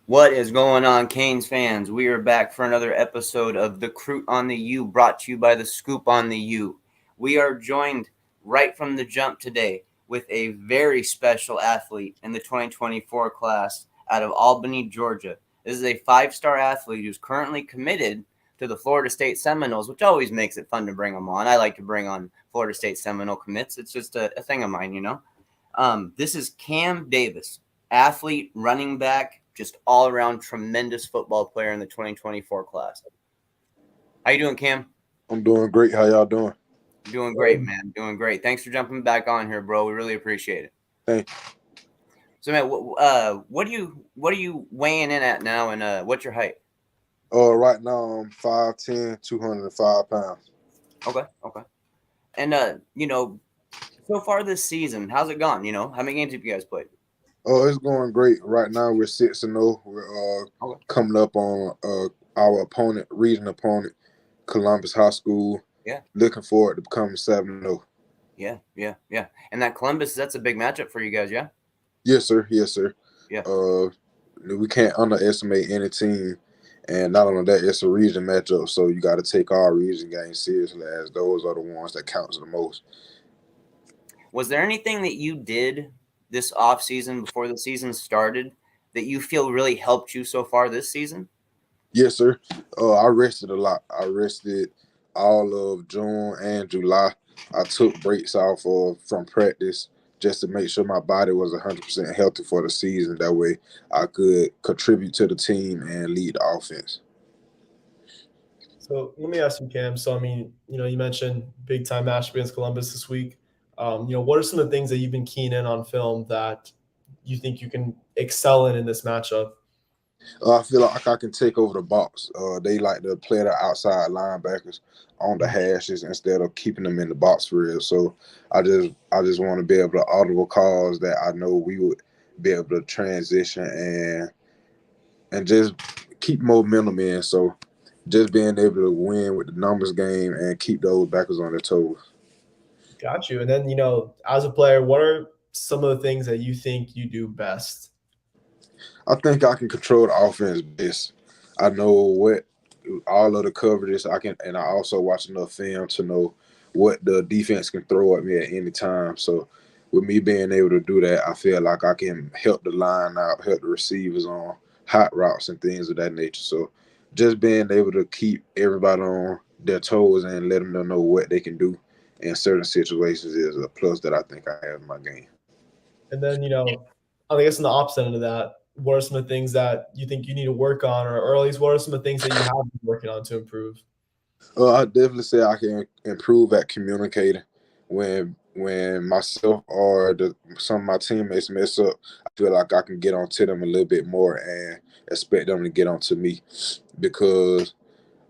What is going on, Canes fans? We are back for another episode of the Croot on the U, brought to you by the Scoop on the U. We are joined right from the jump today with a very special athlete in the 2024 class out of Albany, Georgia. This is a five-star athlete who's currently committed to the Florida State Seminoles, which always makes it fun to bring them on. I like to bring on Florida State Seminole commits. It's just a thing of mine, you know. This is Cam Davis, athlete, running back, just all-around tremendous football player in the 2024 class. How you doing, Cam? I'm doing great. How y'all doing? Doing great, man. Doing great. Thanks for jumping back on here, bro. We really appreciate it. Thank So, man, what are you weighing in at now, and what's your height? you. Right now I'm 5'10", 205 pounds. Okay. And so far this season, how's it gone? How many games have you guys played? It's going great. Right now we're 6-0. We're Okay. coming up on our region opponent, Columbus High School. Yeah. Looking forward to becoming 7-0. Yeah. And that Columbus, that's a big matchup for you guys, yeah? Yes, sir. Yeah. We can't underestimate any team, and not only that, it's a region matchup. So you got to take our region games seriously, as those are the ones that count the most. Was there anything that you did this off season before the season started that you feel really helped you so far this season? Yes, sir. I rested a lot. I rested all of June and July. I took breaks off from practice just to make sure my body was 100% healthy for the season. That way I could contribute to the team and lead the offense. So let me ask you, Cam. So, I mean, you mentioned big time match against Columbus this week. What are some of the things that you've been keen in on film that you think you can excel in this matchup? I feel like I can take over the box. They like to play the outside linebackers on the hashes instead of keeping them in the box for real. So I just want to be able to audible calls that I know we would be able to transition and just keep momentum in. So just being able to win with the numbers game and keep those backers on their toes. Got you. And then, as a player, what are some of the things that you think you do best? I think I can control the offense best. I know what all of the coverages I can, and I also watch enough film to know what the defense can throw at me at any time. So with me being able to do that, I feel like I can help the line out, help the receivers on hot routes and things of that nature. So just being able to keep everybody on their toes and let them know what they can do in certain situations is a plus that I think I have in my game. And then, I guess on the opposite end of that, what are some of the things that you think you need to work on, or at least what are some of the things that you have been working on to improve? I definitely say I can improve at communicating. When myself or some of my teammates mess up, I feel like I can get onto them a little bit more and expect them to get onto me, because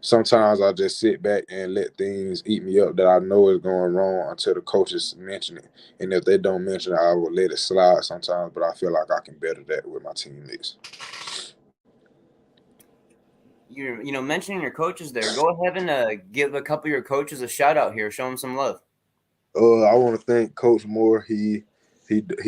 sometimes I just sit back and let things eat me up that I know is going wrong until the coaches mention it. And if they don't mention it, I will let it slide sometimes, but I feel like I can better that with my teammates. You're mentioning your coaches there. Go ahead and give a couple of your coaches a shout out here. Show them some love. I want to thank Coach Moore. He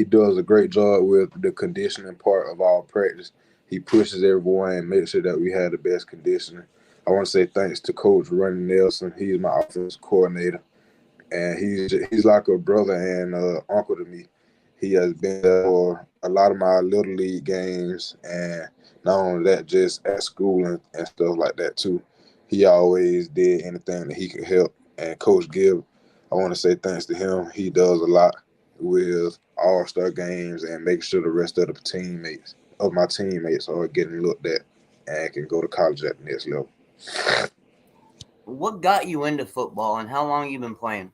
does a great job with the conditioning part of our practice. He pushes everyone and makes sure that we have the best conditioning. I want to say thanks to Coach Ronnie Nelson. He's my offensive coordinator, and he's like a brother and uncle to me. He has been there for a lot of my little league games, and not only that, just at school and stuff like that too. He always did anything that he could help. And Coach Gibb, I want to say thanks to him. He does a lot with all-star games and making sure the rest of my teammates are getting looked at and can go to college at the next level. What got you into football, and how long you been playing?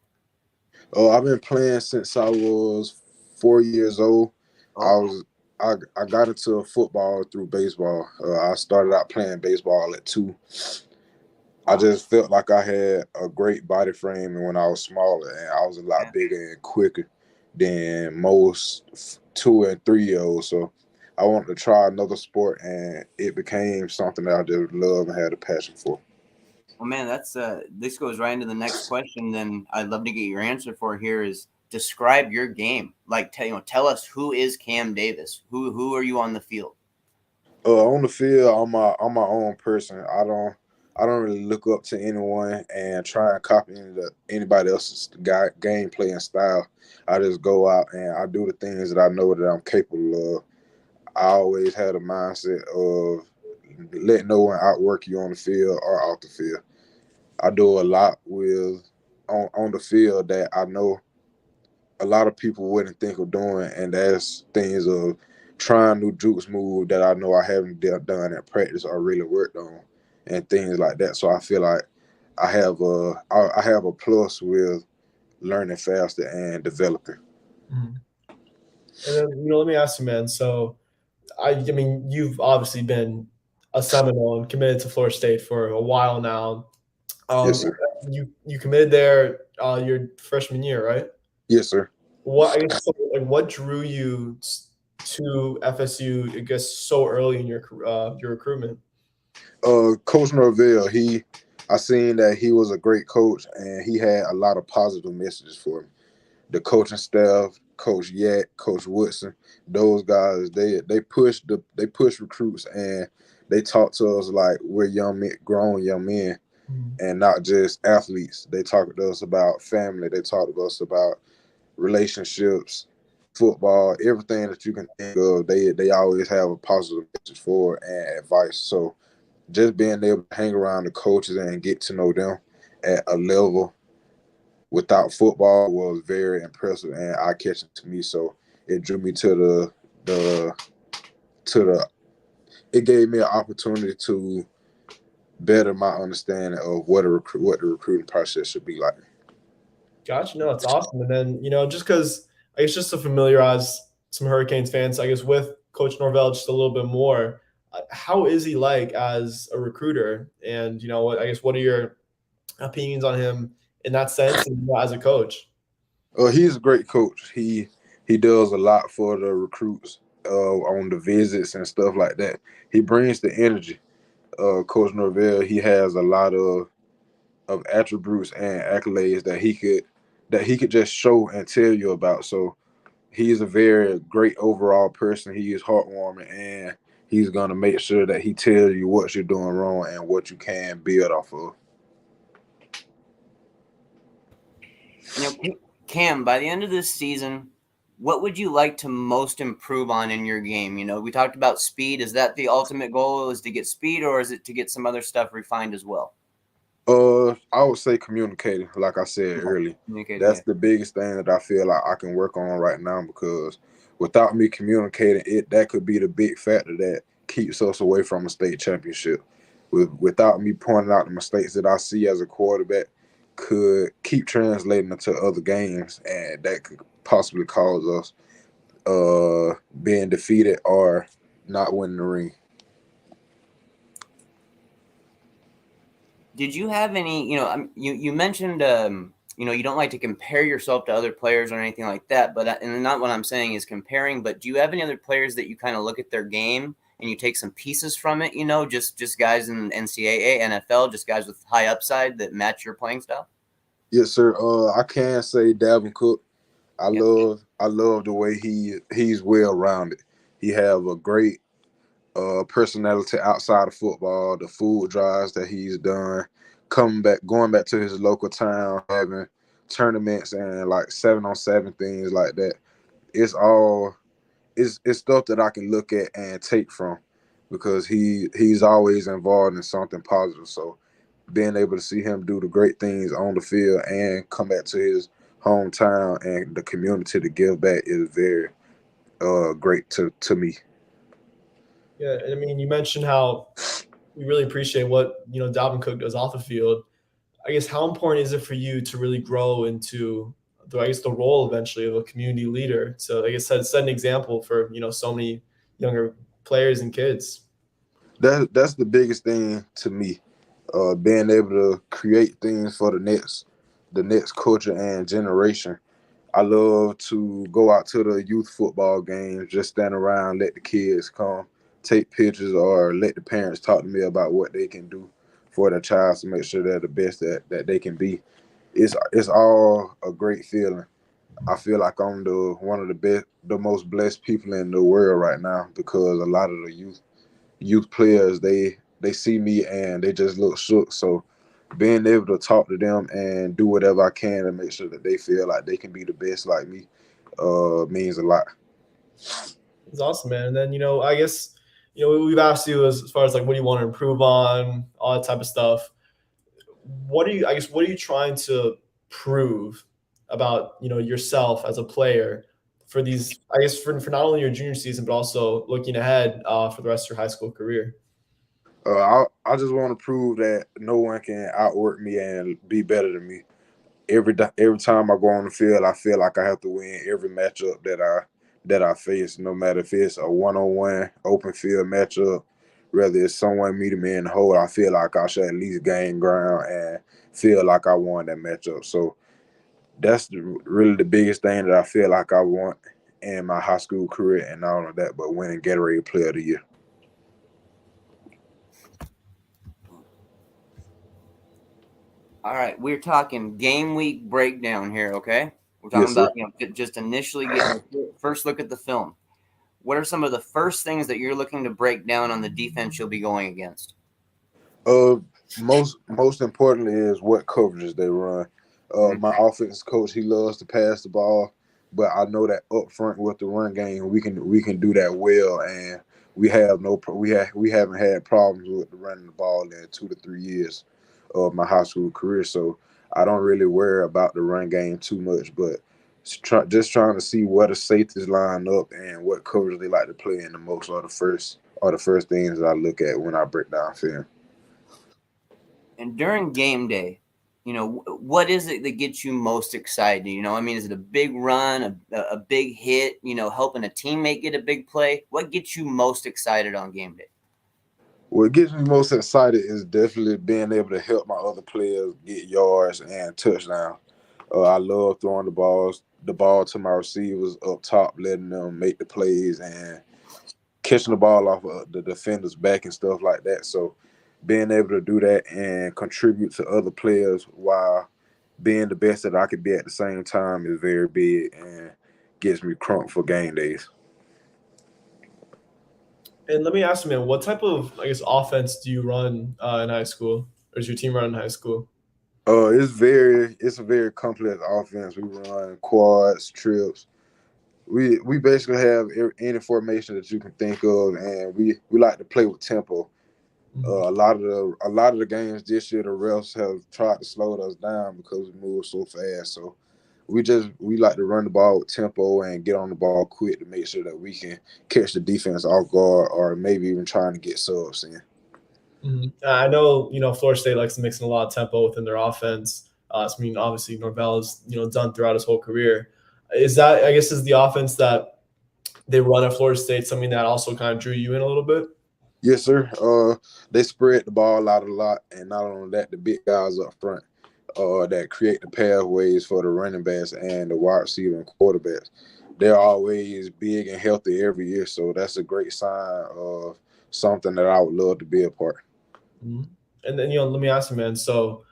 I've been playing since I was 4 years old. Oh. I got into football through baseball. I started out playing baseball at 2. I just felt like I had a great body frame, and when I was smaller, and I was a lot bigger and quicker than most 2 and 3 year olds. So I wanted to try another sport, and it became something that I just love and had a passion for. Well, man, that's this goes right into the next question. Then I'd love to get your answer for here is describe your game. Like tell us who is Cam Davis? Who are you on the field? On the field, I'm my own person. I don't really look up to anyone and try and copy anybody else's game playing style. I just go out and I do the things that I know that I'm capable of. I always had a mindset of letting no one outwork you on the field or off the field. I do a lot with on the field that I know a lot of people wouldn't think of doing, and that's things of trying new jukes move that I know I haven't done at practice or really worked on, and things like that. So I feel like I have a plus with learning faster and developing. Mhm. And then, let me ask you, man. So, I mean, you've obviously been a Seminole and committed to Florida State for a while now. Yes, Um, sir. you committed there your freshman year, right? Yes, sir. What I guess so, like what drew you to FSU? I guess so early in your recruitment. Coach Norvell, I seen that he was a great coach and he had a lot of positive messages for me. The coaching staff, Coach Yak, Coach Woodson, those guys, they push recruits and they talk to us like we're young men, grown young men, Mhm. and not just athletes. They talk to us about family. They talk to us about relationships, football, everything that you can think of. They always have a positive message for and advice. So just being able to hang around the coaches and get to know them at a level without football was very impressive and eye catching to me. So it drew me the to the it gave me an opportunity to better my understanding of what the recruiting process should be like. Gotcha. No, it's awesome. And then, just because I guess just to familiarize some Hurricanes fans, I guess with Coach Norvell just a little bit more, how is he like as a recruiter? And what are your opinions on him in that sense and as a coach? He's a great coach. He does a lot for the recruits on the visits and stuff like that. He brings the energy. Coach Norvell, he has a lot of attributes and accolades that he could just show and tell you about. So he's a very great overall person. He is heartwarming and he's gonna make sure that he tells you what you're doing wrong and what you can build off of. Cam, by the end of this season, what would you like to most improve on in your game? We talked about speed. Is that the ultimate goal, is to get speed, or is it to get some other stuff refined as well? I would say communicating, like I said earlier. Communicating, That's yeah. the biggest thing that I feel like I can work on right now because without me communicating that could be the big factor that keeps us away from a state championship. Without me pointing out the mistakes that I see as a quarterback could keep translating into other games and that could possibly cause us being defeated or not winning the ring. Did you have any, you mentioned, you don't like to compare yourself to other players or anything like that, but, and not what I'm saying is comparing, but do you have any other players that you kind of look at their game and you take some pieces from it, just guys in NCAA, NFL, just guys with high upside that match your playing style? Yes, sir. I can say Davin Cook. Yeah. I love the way he's well rounded. He have a great personality outside of football. The food drives that he's done, going back to his local town, having tournaments and like 7-on-7 things like that. It's all it's stuff that I can look at and take from because he's always involved in something positive. So being able to see him do the great things on the field and come back to his hometown and the community to give back is very great to me. Yeah, and I mean, you mentioned how we really appreciate what Dalvin Cook does off the field. I guess how important is it for you to really grow into the role eventually of a community leader? So I guess set an example for so many younger players and kids. That's the biggest thing to me. Being able to create things for the next culture and generation. I love to go out to the youth football games, just stand around, let the kids come, take pictures, or let the parents talk to me about what they can do for their child to make sure they're the best that they can be. It's all a great feeling. I feel like I'm one of the most blessed people in the world right now because a lot of the youth youth players, they see me and they just look shook. So being able to talk to them and do whatever I can to make sure that they feel like they can be the best like me means a lot. It's awesome, man. And then, I guess, we've asked you as far as like what do you want to improve on, all that type of stuff. What are you trying to prove about, yourself as a player for these, I guess, for not only your junior season, but also looking ahead for the rest of your high school career? I just want to prove that no one can outwork me and be better than me. Every time I go on the field, I feel like I have to win every matchup that I face, no matter if it's a one-on-one open field matchup, whether it's someone meeting me in the hole. I feel like I should at least gain ground and feel like I won that matchup. So that's really the biggest thing that I feel like I want in my high school career, and not only that, but winning Gatorade Player of the Year. All right, we're talking game week breakdown here, okay? We're talking Yes, sir. about just initially getting the first look at the film. What are some of the first things that you're looking to break down on the defense you'll be going against? Uh, most importantly is what coverages they run. My offense coach, he loves to pass the ball, but I know that up front with the run game, we can do that well, and we haven't had problems with running the ball in 2 to 3 years of my high school career. So I don't really worry about the run game too much, but just trying to see where the safeties line up and what coverage they like to play in the most are the first things that I look at when I break down film. And during game day, what is it that gets you most excited? Is it a big run, a big hit, helping a teammate get a big play? What gets you most excited on game day? What gets me most excited is definitely being able to help my other players get yards and touchdown. I love throwing the ball to my receivers up top, letting them make the plays and catching the ball off of the defender's back and stuff like that. So being able to do that and contribute to other players while being the best that I could be at the same time is very big and gets me crunk for game days. And let me ask you, man, what type of, I guess, offense do you run in high school? Or does your team run in high school? It's a very complex offense. We run quads, trips. We basically have any formation that you can think of, and we like to play with tempo. A lot of the games this year, the refs have tried to slow us down because we move so fast. So we like to run the ball with tempo and get on the ball quick to make sure that we can catch the defense off guard, or maybe even trying to get subs in. I know, Florida State likes to mix in a lot of tempo within their offense. Obviously, Norvell has, done throughout his whole career. Is that, I guess, is the offense that they run at Florida State something that also kind of drew you in a little bit? Yes, sir. They spread the ball out a lot, and not only that, the big guys up front that create the pathways for the running backs and the wide receiver and quarterbacks. They're always big and healthy every year, so that's a great sign of something that I would love to be a part. And then, let me ask you, man. So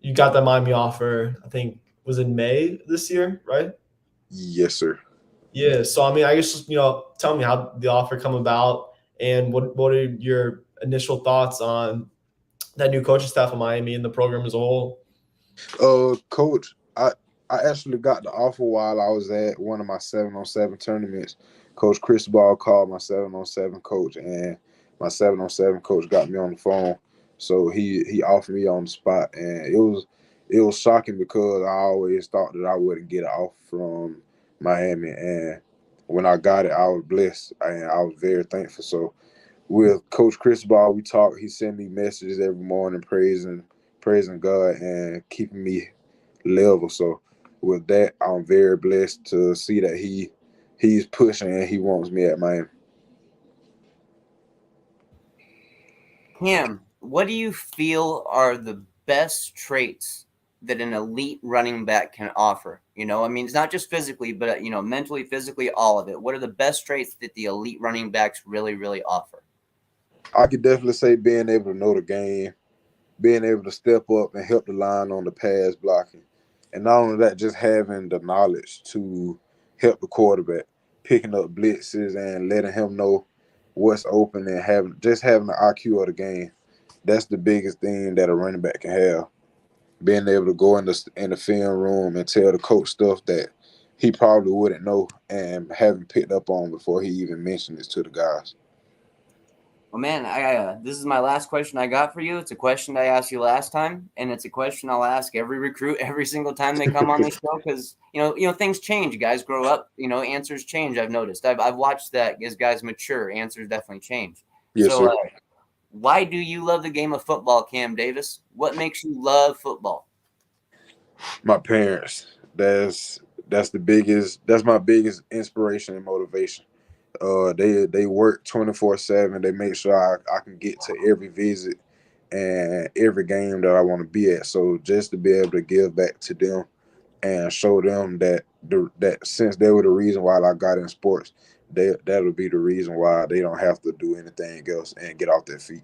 you got that Miami offer, I think, was in May this year, right? Yes, sir. Yeah. So, I guess, just, tell me how the offer come about and what are your initial thoughts on that new coaching staff of Miami and the program as a whole? Coach, I actually got the offer while I was at one of my 7-on-7 tournaments. Coach Cristobal called my 7-on-7 coach, and my 7-on-7 coach got me on the phone. So he offered me on the spot, and it was shocking because I always thought that I wouldn't get an offer from Miami, and when I got it, I was blessed and I was very thankful. So with Coach Cristobal, we talked. He sent me messages every morning praising God and keeping me level. So with that, I'm very blessed to see that he's pushing and he wants me at Miami. Cam, what do you feel are the best traits that an elite running back can offer? It's not just physically, but mentally, physically, all of it. What are the best traits that the elite running backs really, really offer? I could definitely say being able to know the game, being able to step up and help the line on the pass blocking. And not only that, just having the knowledge to help the quarterback, picking up blitzes and letting him know what's open and having the IQ of the game. That's the biggest thing that a running back can have. Being able to go in the film room and tell the coach stuff that he probably wouldn't know and haven't picked up on before he even mentioned it to the guys. Well, man, this is my last question I got for you. It's a question I asked you last time, and it's a question I'll ask every recruit every single time they come on the show because things change. Guys grow up. Answers change. I've noticed. I've watched that as guys mature. Answers definitely change. Yes, So, sir. why do you love the game of football, Cam Davis? What makes you love football? My parents. That's the biggest. That's my biggest inspiration and motivation. They work 24/7. They make sure I can get to every visit and every game that I want to be at. So just to be able to give back to them and show them that since they were the reason why I got in sports, that'll be the reason why they don't have to do anything else and get off their feet.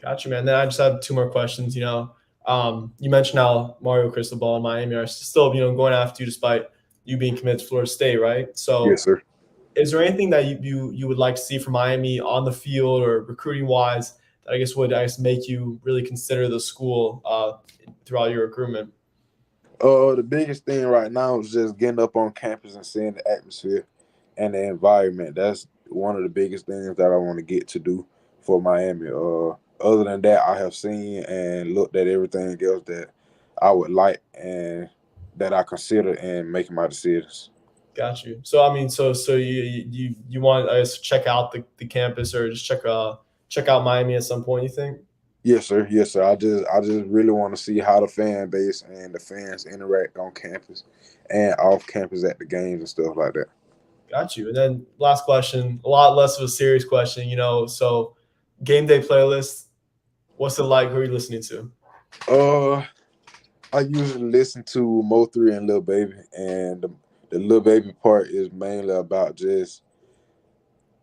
Gotcha, man. Then I just have two more questions. You mentioned how Mario Cristobal and Miami are still, going after you despite you being committed to Florida State, right? So, Yes, sir. is there anything that you would like to see from Miami on the field or recruiting wise that would make you really consider the school throughout your recruitment? The biggest thing right now is just getting up on campus and seeing the atmosphere and the environment. That's one of the biggest things that I want to get to do for Miami. Other than that, I have seen and looked at everything else that I would like and that I consider in making my decisions. Got you. So so you want us to check out the campus or just check out Miami at some point? You think? Yes, sir. Yes, sir. I just really want to see how the fan base and the fans interact on campus and off campus at the games and stuff like that. Got you. And then last question, a lot less of a serious question. So game day playlist. What's it like? Who are you listening to? I usually listen to Mo3 and Lil Baby, and the Lil Baby part is mainly about it's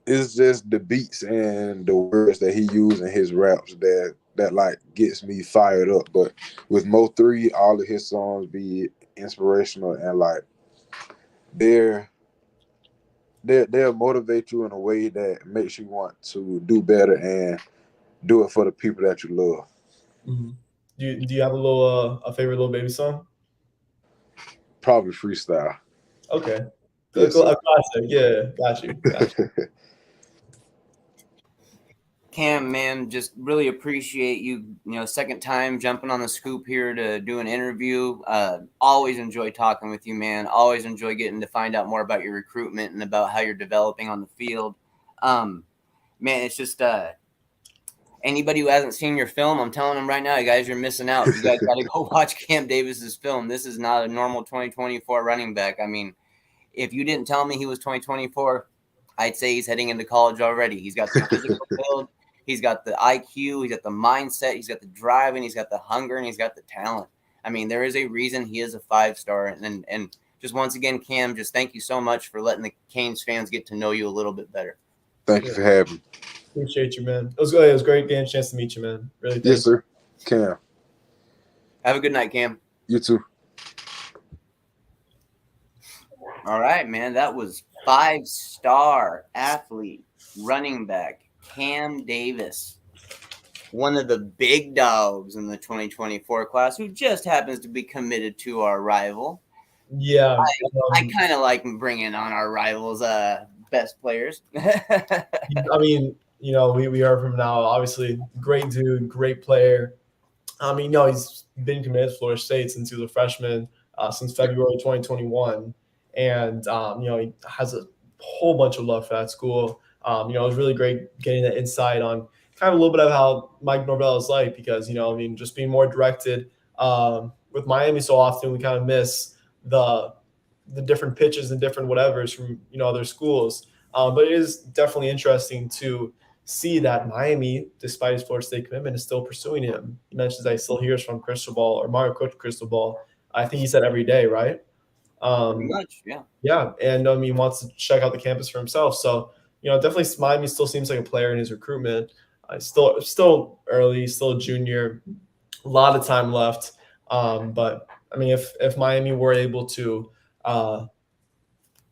just the beats and the words that he uses in his raps that like gets me fired up. But with Mo3, all of his songs be inspirational and like they'll motivate you in a way that makes you want to do better and do it for the people that you love. Mm-hmm. Do you have a favorite Lil Baby song? Probably Freestyle. Okay. Yes, A classic. Yeah, got you. Cam, man, just really appreciate you, second time jumping on the scoop here to do an interview. Always enjoy talking with you, man. Always enjoy getting to find out more about your recruitment and about how you're developing on the field. Man, it's just anybody who hasn't seen your film, I'm telling them right now, you guys, you're missing out. You guys got to go watch Cam Davis's film. This is not a normal 2024 running back. I mean, if you didn't tell me he was 2024, I'd say he's heading into college already. He's got the physical build. He's got the IQ, he's got the mindset, he's got the drive, and he's got the hunger, and he's got the talent. I mean, there is a reason he is a 5-star. And just once again, Cam, just thank you so much for letting the Canes fans get to know you a little bit better. Thank you for having me. Appreciate you, man. It was good. It was great getting a chance to meet you, man. Really. Yes, sir. Cam. Have a good night, Cam. You too. All right, man. That was 5-star athlete, running back, Cam Davis, one of the big dogs in the 2024 class, who just happens to be committed to our rival. Yeah, I kind of like bringing on our rivals' best players. I mean, we heard from him now. Obviously, great dude, great player. He's been committed to Florida State since he was a freshman, since February 2021, and he has a whole bunch of love for that school. It was really great getting that insight on kind of a little bit of how Mike Norvell is like, because, just being more directed with Miami so often, we kind of miss the different pitches and different whatevers from, other schools. But it is definitely interesting to see that Miami, despite his Florida State commitment, is still pursuing him. He mentions that he still hears from Cristobal or Mario Cristobal. I think he said every day, right? Pretty much, yeah. Yeah, and he wants to check out the campus for himself. So, definitely Miami still seems like a player in his recruitment. Still early, still a junior, a lot of time left. But I mean, if Miami were able to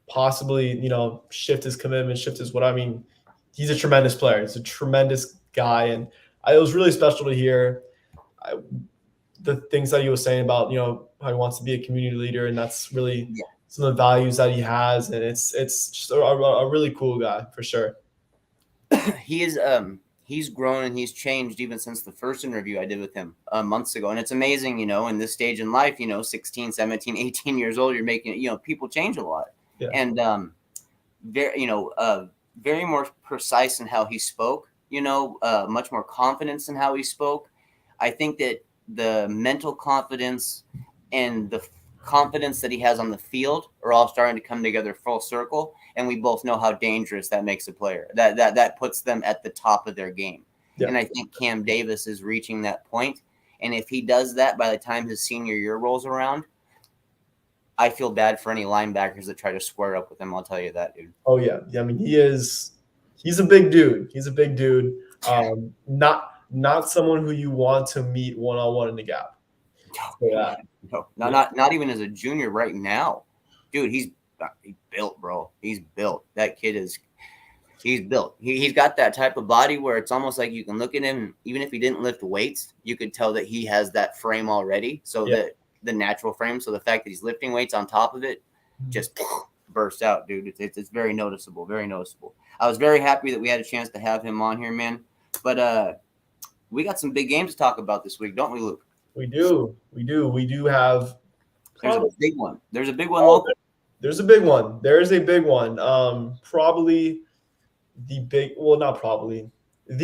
possibly, shift his commitment, shift his what I mean. He's a tremendous player. He's a tremendous guy, and it was really special to hear the things that he was saying about how he wants to be a community leader, and that's really some of the values that he has, and it's just a really cool guy for sure. He is he's grown and he's changed even since the first interview I did with him months ago, and it's amazing, in this stage in life, 16, 17, 18 years old, you're making people change a lot. And very more precise in how he spoke, much more confidence in how he spoke. I think that the mental confidence and the confidence that he has on the field are all starting to come together full circle, and we both know how dangerous that makes a player. That puts them at the top of their game. And I think Cam Davis is reaching that point, and if he does that by the time his senior year rolls around, I feel bad for any linebackers that try to square up with him. I'll tell you that, dude. Oh yeah. I mean, he's a big dude. He's a big dude. Not someone who you want to meet one-on-one in the gap. No, not even as a junior right now, dude. He's built, bro. He's built. That kid he's built. He's got that type of body where it's almost like you can look at him, even if he didn't lift weights, you could tell that he has that frame already. So that the natural frame. So the fact that he's lifting weights on top of it just bursts out, dude. It's very noticeable. Very noticeable. I was very happy that we had a chance to have him on here, man. But we got some big games to talk about this week, don't we, Luke? We do. We have. There's a big one. There's a big one local. There's a big one. There is a big one. Probably the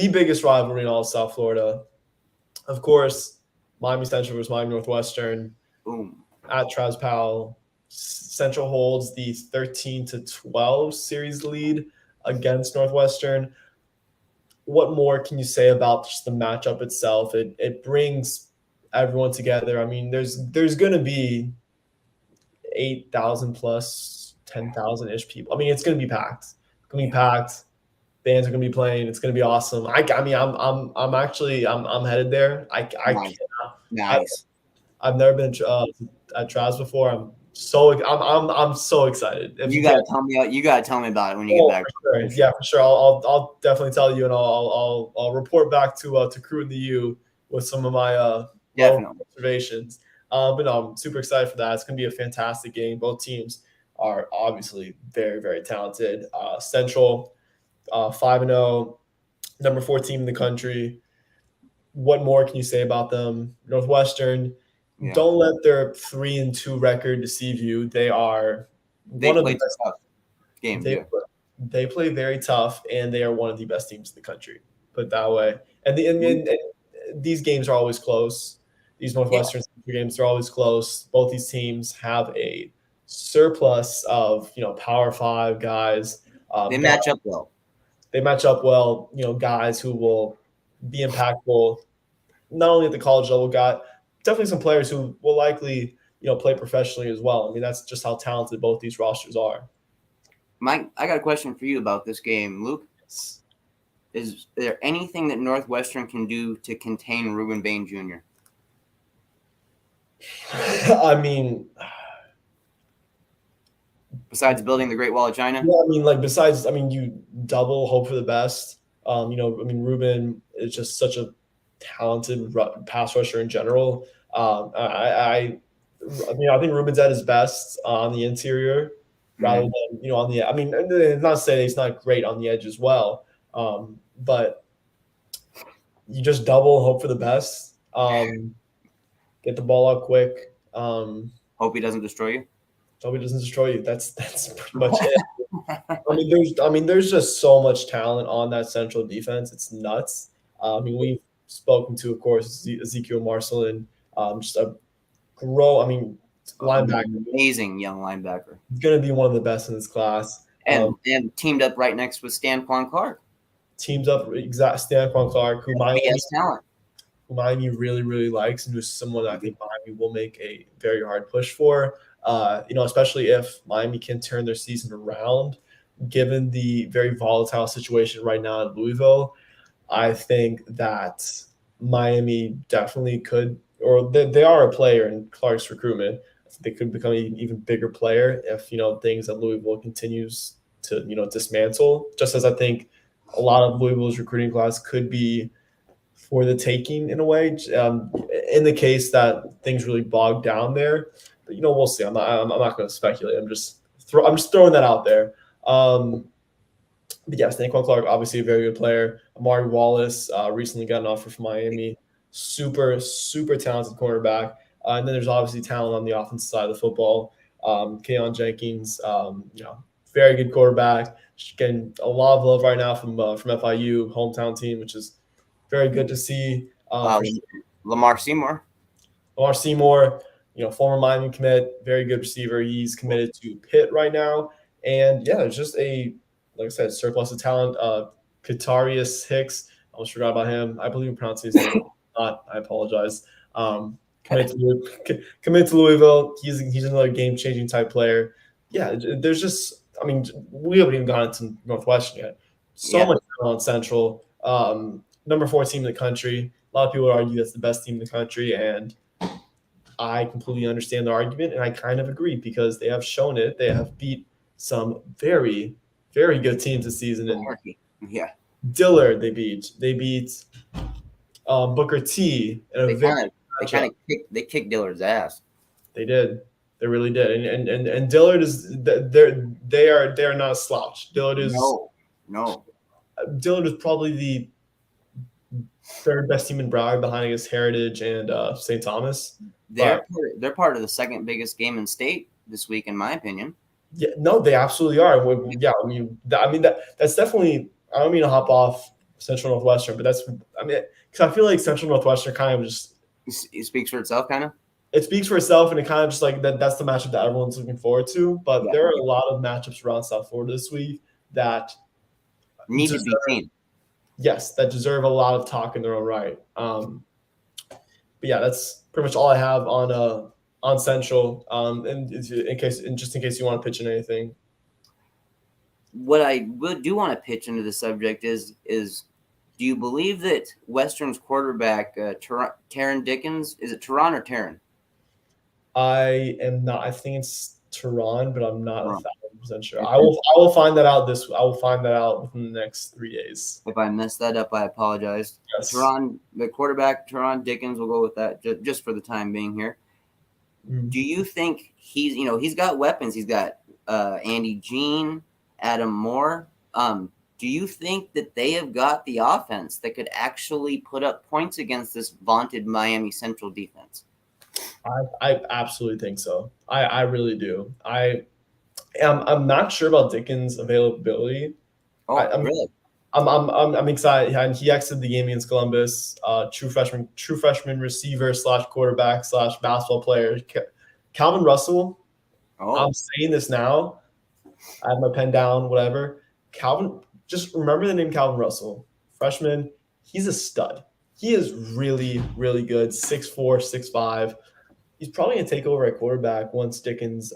biggest rivalry in all of South Florida. Of course, Miami Central versus Miami Northwestern. Boom. At Travis Powell. Central holds the 13-12 series lead against Northwestern. What more can you say about just the matchup itself? It brings everyone together. I mean, there's going to be 8,000 plus 10,000-ish people. I mean, it's going to be packed. It's going to be packed. Bands are going to be playing. It's going to be awesome. I'm headed there. I Nice. cannot. Nice. I've never been at Travis before. I'm so excited. You gotta tell me about it when you get back. For sure. Yeah, for sure. I'll definitely tell you, and I'll report back to Croot in the U with some of my observations. But no, I'm super excited for that. It's gonna be a fantastic game. Both teams are obviously very, very talented. Central 5-0, number 4 team in the country. What more can you say about them? Northwestern. Yeah. Don't let their 3-2 record deceive you. They are one of the best tough games. They play very tough, and they are one of the best teams in the country. Put it that way. And these games are always close. These Northwestern games are always close. Both these teams have a surplus of Power 5 guys. They match up well. They match up well. Guys who will be impactful, not only at the college level. Definitely some players who will likely, play professionally as well. I mean, that's just how talented both these rosters are. Mike, I got a question for you about this game. Luke, is there anything that Northwestern can do to contain Ruben Bain Jr.? I mean, besides building the Great Wall of China? Yeah, you double, hope for the best. Ruben is just such a talented pass rusher in general. I think Ruben's at his best on the interior rather than on the. I mean, not saying he's not great on the edge as well, but you just double hope for the best. Get the ball out quick. Hope he doesn't destroy you. Hope he doesn't destroy you. That's pretty much it. There's just so much talent on that Central defense. It's nuts. We've spoken to, of course, Ezekiel Marshall and just a linebacker. Amazing young linebacker. He's going to be one of the best in this class. And teamed up right next with Stanquan Clark. Stanquan Clark, who Miami really, really likes, and who's someone I think Miami will make a very hard push for. Especially if Miami can turn their season around, given the very volatile situation right now in Louisville. I think that Miami definitely could, or they are a player in Clark's recruitment. I they could become an even bigger player if things at Louisville continues to dismantle. Just as I think a lot of Louisville's recruiting class could be for the taking in a way, in the case that things really bog down there. But we'll see. I'm not going to speculate. I'm just throwing that out there. But yes, Naquan Clark, obviously a very good player. Amari Wallace recently got an offer from Miami. Super, super talented cornerback. And then there's obviously talent on the offensive side of the football. Kayon Jenkins, very good quarterback. Getting a lot of love right now from FIU, hometown team, which is very good to see. Lamar Seymour. Lamar Seymour, former Miami commit, very good receiver. He's committed to Pitt right now. And yeah, there's just like I said, surplus of talent. Katarius Hicks, I almost forgot about him. I believe I'm pronouncing his name. Not, I apologize. Commit to Louisville. He's another game-changing type player. Yeah, there's just, we haven't even gone into Northwestern yet. So much talent on Central. Number 4 team in the country. A lot of people would argue that's the best team in the country, and I completely understand the argument, and I kind of agree because they have shown it. They have beat some very, very good teams this season. And yeah, Dillard they beat Booker T. They kicked Dillard's ass. They did. They really did. And Dillard they are not a slouch. Dillard is no. Dillard is probably the third best team in Broward behind, I guess, Heritage and St. Thomas. They're part of the second biggest game in state this week, in my opinion. Yeah, no, they absolutely are. Yeah, that's definitely. I don't mean to hop off Central Northwestern, but because I feel like Central Northwestern kind of just it speaks for itself, kind of. It speaks for itself, and it kind of just like that's the matchup that everyone's looking forward to. But there are a lot of matchups around South Florida this week that need to be seen. Yes, that deserve a lot of talk in their own right. But yeah, that's pretty much all I have on Central. And in case you want to pitch in anything. What I do want to pitch into the subject is do you believe that Western's quarterback Taron Dickens, is it Taron or Taron? I am not. I think it's Taron, but I'm not 1,000% sure. I will find that out I will find that out within the next 3 days. If I messed that up, I apologize. Yes. The quarterback Taron Dickens, we'll go with that just for the time being here. Mm-hmm. Do you think he's got weapons? He's got Andy Jean, Adam Moore. Do you think that they have got the offense that could actually put up points against this vaunted Miami Central defense? I absolutely think so. I really do. I'm not sure about Dickens' availability. Really? I'm excited. And he exited the game against Columbus. True freshman receiver / quarterback / basketball player. Calvin Russell. I'm saying this now. I have my pen down. Whatever. Calvin. Just remember the name Calvin Russell. Freshman. He's a stud. He is really, really good. 6'4", 6'5". He's probably going to take over at quarterback once Dickens,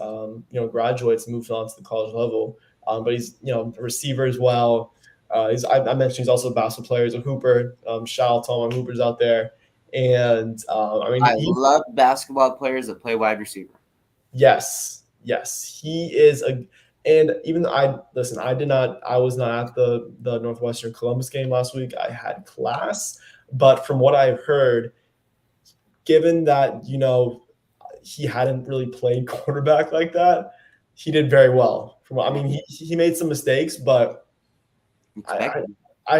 graduates and moves on to the college level. But he's, a receiver as well. I mentioned he's also a basketball player. He's a hooper. Shout out to all my hoopers out there. And I love basketball players that play wide receiver. Yes, he is and even I was not at the Northwestern Columbus game last week. I had class, but from what I've heard, given that he hadn't really played quarterback like that, he did very well. He made some mistakes, but I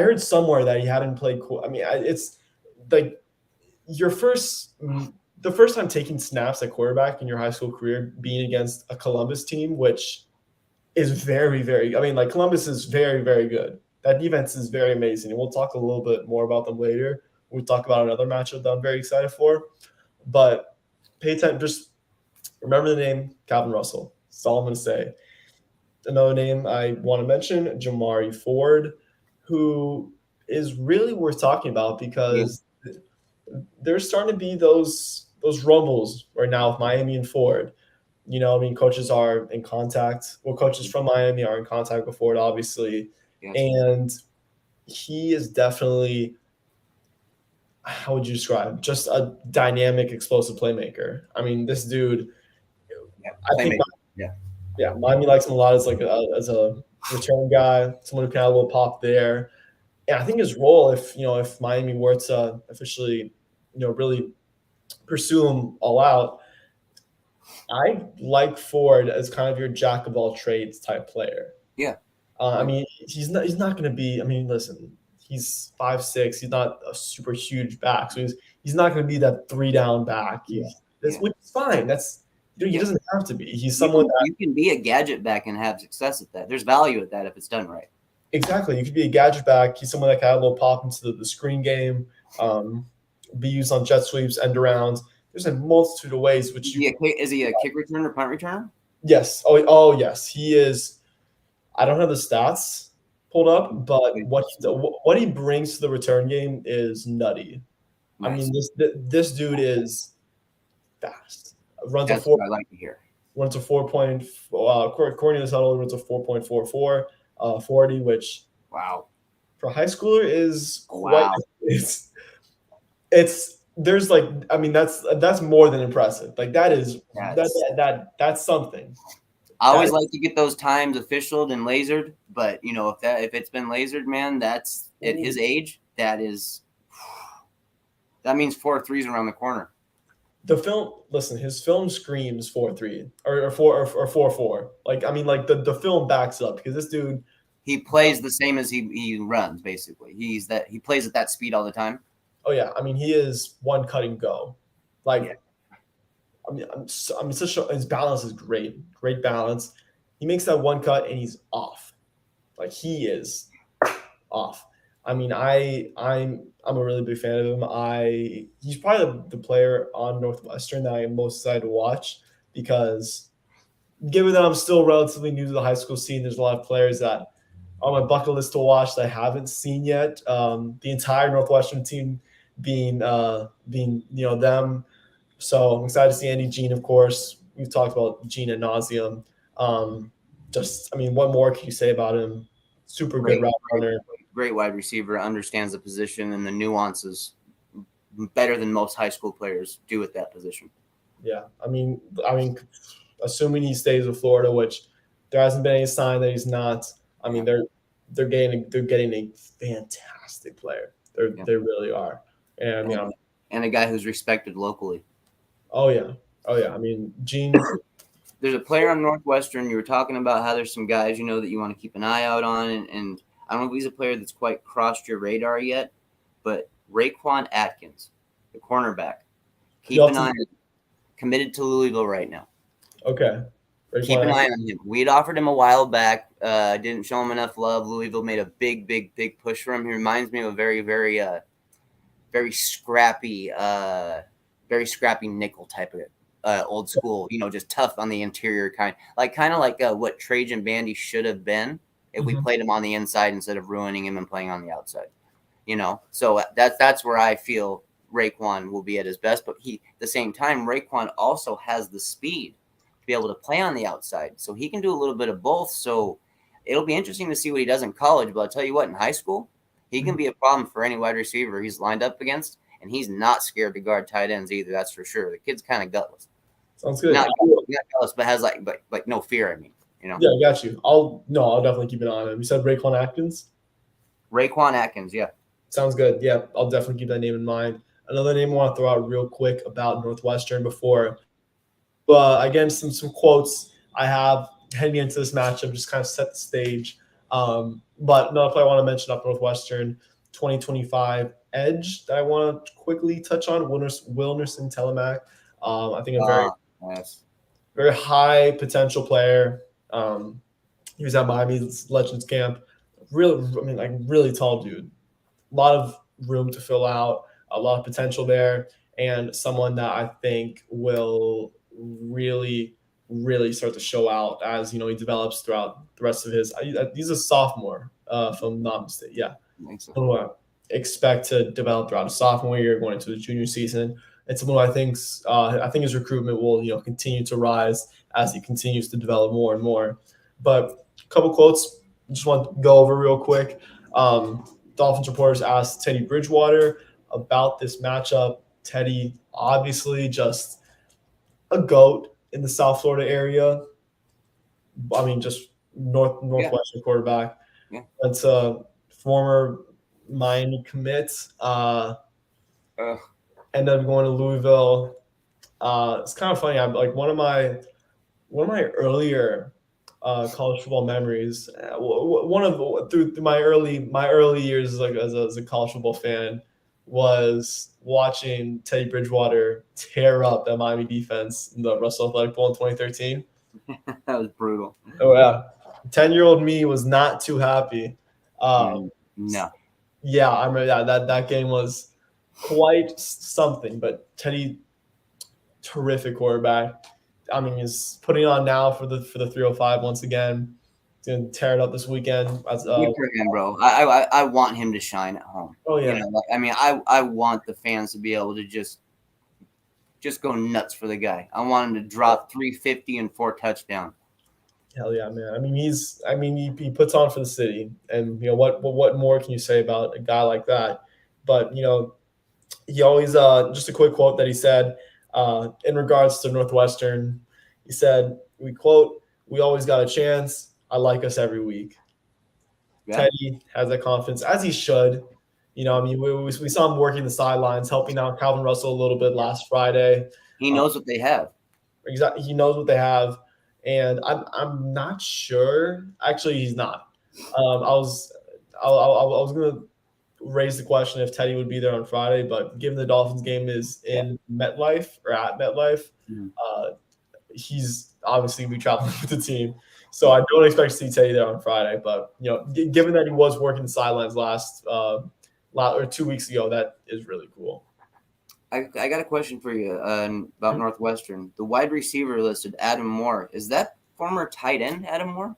heard somewhere that he hadn't played. It's like the first time taking snaps at quarterback in your high school career, being against a Columbus team, which is very, very. Columbus is very, very good. That defense is very amazing, and we'll talk a little bit more about them later. We'll talk about another matchup that I'm very excited for. But pay attention. Just remember the name Calvin Russell. That's all I'm going to say. Another name I want to mention, Jamari Ford, who is really worth talking about because there's starting to be those rumbles right now with Miami and Ford. Coaches are in contact. Well, coaches from Miami are in contact with Ford, obviously. Yes. And he is definitely, how would you describe? Just a dynamic, explosive playmaker. This dude, I think Yeah. Miami likes him a lot as as a return guy, someone who can have a little pop there. And I think his role, if Miami were to officially, really pursue him all out, I like Ford as kind of your jack of all trades type player. Yeah. I mean, he's not going to be. I mean, listen, he's 5'6". He's not a super huge back, so he's not going to be that 3-down back. Which is fine. He doesn't have to be. He's someone you can be a gadget back and have success at that. There's value at that if it's done right. Exactly. You could be a gadget back. He's someone that can add a little pop into the screen game, be used on jet sweeps, end arounds. There's a multitude of ways which is he a kick returner, punt returner? Yes. Oh, yes. He is. I don't have the stats pulled up, but what he brings to the return game is nutty. Nice. I mean, this dude is fast. Runs That's what I like to hear. Runs a 4 point. According to the huddle, runs a 4.44. 40, which for a high schooler is quite. It's there's that's more than impressive. Like that's something. I always like to get those times officialed and lasered, but if it's been lasered, man, that's at his age. That means 4 threes around the corner. The film, listen, his film screams 4-3 or 4-4. Like the film backs up because this dude. He plays the same as he runs, basically. He plays at that speed all the time. Oh yeah, I mean he is one cut and go. His balance is great balance. He makes that one cut and he's off. Like he is off. I mean, I'm a really big fan of him. He's probably the player on Northwestern that I am most excited to watch because given that I'm still relatively new to the high school scene, there's a lot of players that on my bucket list to watch that I haven't seen yet. The entire Northwestern team being them. So I'm excited to see Andy Jean, of course. We've talked about Gina Nauseum. What more can you say about him? Super good route runner. Great wide receiver, understands the position and the nuances better than most high school players do at that position. Yeah, I mean, assuming he stays with Florida, which there hasn't been any sign that he's not. I mean, they're getting a fantastic player. They really are, and and a guy who's respected locally. Oh yeah. I mean, Gene. There's a player on Northwestern. You were talking about how there's some guys that you want to keep an eye out on, and I don't know if he's a player that's quite crossed your radar yet, but Rayquan Atkins, the cornerback. Keep an eye on him. Committed to Louisville right now. Okay. Keep an eye on him. We had offered him a while back. Didn't show him enough love. Louisville made a big push for him. He reminds me of a very, very, very scrappy nickel type of old school. Just tough on the interior kind of like what Trajan Bandy should have been if we played him on the inside instead of ruining him and playing on the outside. So that's where I feel Rayquan will be at his best. But at the same time, Rayquan also has the speed to be able to play on the outside. So he can do a little bit of both. So it'll be interesting to see what he does in college. But I'll tell you what, in high school, he can be a problem for any wide receiver he's lined up against. And he's not scared to guard tight ends either. That's for sure. The kid's kind of gutless. Sounds good. Not gutless, but has like no fear. I mean, Yeah, I got you. I'll definitely keep an eye on him. You said Rayquan Atkins? Rayquan Atkins, yeah. Sounds good. Yeah, I'll definitely keep that name in mind. Another name I want to throw out real quick about Northwestern before. But again, some quotes I have heading into this matchup just kind of set the stage. But another player I want to mention up Northwestern 2025 edge that I want to quickly touch on, Wilnerson Telemac. I think a very high potential player. He was at Miami's Legends camp. Really tall dude. A lot of room to fill out, a lot of potential there, and someone that I think will really, really start to show out as he develops throughout the rest of his. He's a sophomore, if I'm not mistaken. Yeah, someone I expect to develop throughout a sophomore year, going into the junior season. It's someone I think his recruitment will continue to rise as he continues to develop more and more. But a couple quotes, just want to go over real quick. Dolphins reporters asked Teddy Bridgewater about this matchup. Teddy, obviously, just a GOAT, in the South Florida area. I mean, just Northwestern quarterback. Yeah. That's a former Miami commit. Ended up going to Louisville. It's kind of funny. I'm like one of my earlier college football memories. One of through my early years as a college football fan was watching Teddy Bridgewater tear up that Miami defense in the Russell Athletic Bowl in 2013. That was brutal. Oh yeah, 10-year-old me was not too happy. No. Yeah, I remember that game was quite something. But Teddy, terrific quarterback. I mean, he's putting on now for the 305 once again. He's gonna tear it up this weekend. Good for him, bro. I want him to shine at home. Oh yeah. You know, I mean, I want the fans to be able to just go nuts for the guy. I want him to drop 350 and 4 touchdowns. Hell yeah, man. I mean, he puts on for the city, and what more can you say about a guy like that? But he always just a quick quote that he said in regards to Northwestern. He said, "We always got a chance. I like us every week." Yeah. Teddy has that confidence, as he should. I mean, we saw him working the sidelines, helping out Calvin Russell a little bit last Friday. He knows what they have. Exactly, he knows what they have. And I'm not sure. Actually, he's not. I was going to raise the question if Teddy would be there on Friday, but given the Dolphins game is in MetLife or at MetLife, he's obviously going to be traveling with the team. So I don't expect to see Teddy there on Friday. But given that he was working the sidelines last 2 weeks ago, that is really cool. I got a question for you about Northwestern. The wide receiver listed, Adam Moore. Is that former tight end Adam Moore?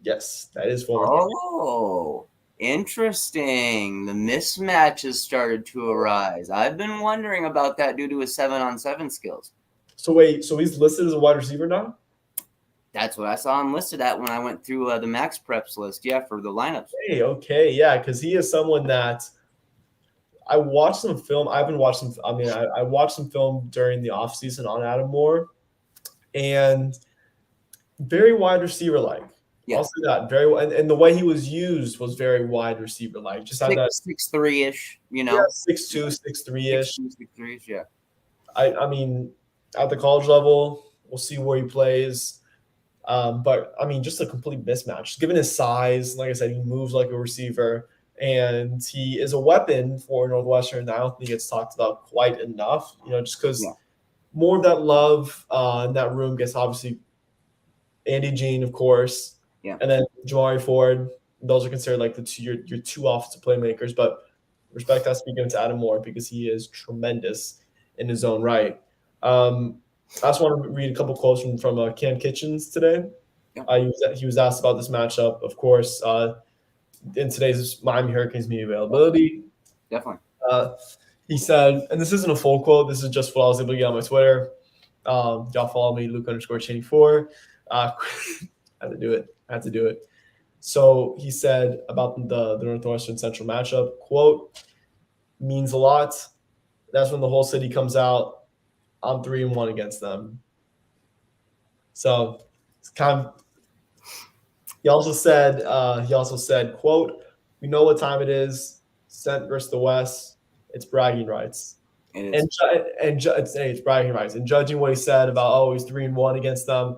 Yes, that is former. Oh, interesting. The mismatch has started to arise. I've been wondering about that due to his 7-on-7 skills. So wait, so he's listed as a wide receiver now? That's what I saw him listed at when I went through the Max Preps list, for the lineups. Okay, yeah, because he is someone that I watched some film. I watched some film during the offseason on Adam Moore, and very wide receiver like. Yeah. I'll say that very well, and the way he was used was very wide receiver like. Just had that 6'3" Yeah, 6'2", 6'3". 6'3", yeah. I mean, at the college level, we'll see where he plays. But I mean, just a complete mismatch. Given his size, like I said, he moves like a receiver. And he is a weapon for Northwestern. I don't think it's talked about quite enough, just because more of that love in that room gets obviously Andy Jean, of course, and then Jamari Ford. Those are considered like your two offensive playmakers. But respect has to be given to Adam Moore because he is tremendous in his own right. I just want to read a couple quotes from Cam Kitchens today. He was asked about this matchup, of course. In today's Miami Hurricanes media availability. Definitely. He said, and this isn't a full quote, this is just what I was able to get on my Twitter. Y'all follow me, Luke_Cheney4. I had to do it. So he said about the Northwestern Central matchup, quote, means a lot. That's when the whole city comes out. I'm 3-1 against them. So it's kind of. He also said, quote, we know what time it is. Cent versus the West. It's bragging rights. It is. It's bragging rights. And judging what he said about, he's 3-1 against them,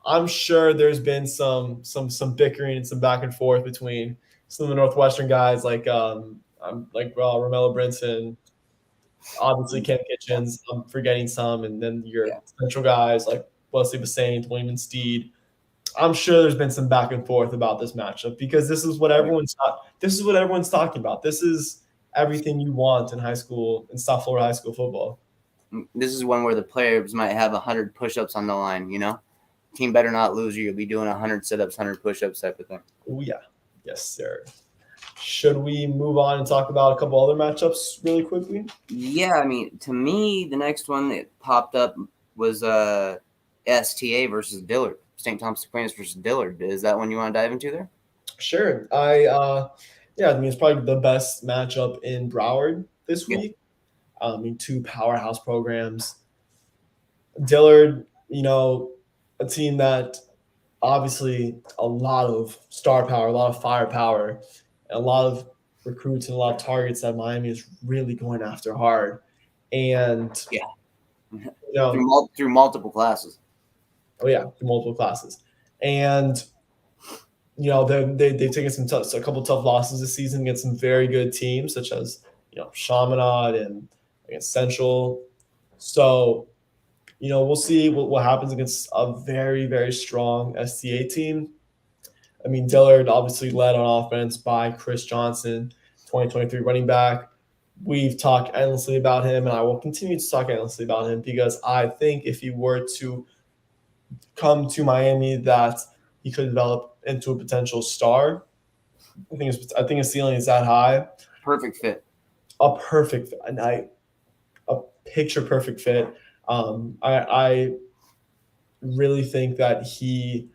I'm sure there's been some bickering and some back and forth between some of the Northwestern guys like Romello Brinson, obviously Cam Kitchens. I'm forgetting some, and then your Central guys like Wesley Bassane, William Steed. I'm sure there's been some back and forth about this matchup because this is what everyone's talking about. This is everything you want in high school, in South Florida high school football. This is one where the players might have 100 push-ups on the line, Team better not lose you. You'll be doing 100 sit-ups, 100 push-ups type of thing. Oh, yeah. Yes, sir. Should we move on and talk about a couple other matchups really quickly? Yeah, I mean, to me, the next one that popped up was STA versus Dillard. St. Thomas Aquinas versus Dillard. Is that one you want to dive into there? Sure. I mean, it's probably the best matchup in Broward this week. I mean, two powerhouse programs. Dillard, a team that obviously a lot of star power, a lot of firepower, and a lot of recruits and a lot of targets that Miami is really going after hard. And Yeah. you know, through multiple classes. oh yeah, through multiple classes, and they've taken a couple tough losses this season against some very good teams such as Chaminade and against Central. So we'll see what happens against a very, very strong STA team. I mean, Dillard obviously led on offense by Chris Johnson, 2023 running back. We've talked endlessly about him, and I will continue to talk endlessly about him because I think if he were to come to Miami, that he could develop into a potential star. I think his ceiling is that high. Perfect fit. A perfect fit. A picture perfect fit. I really think that he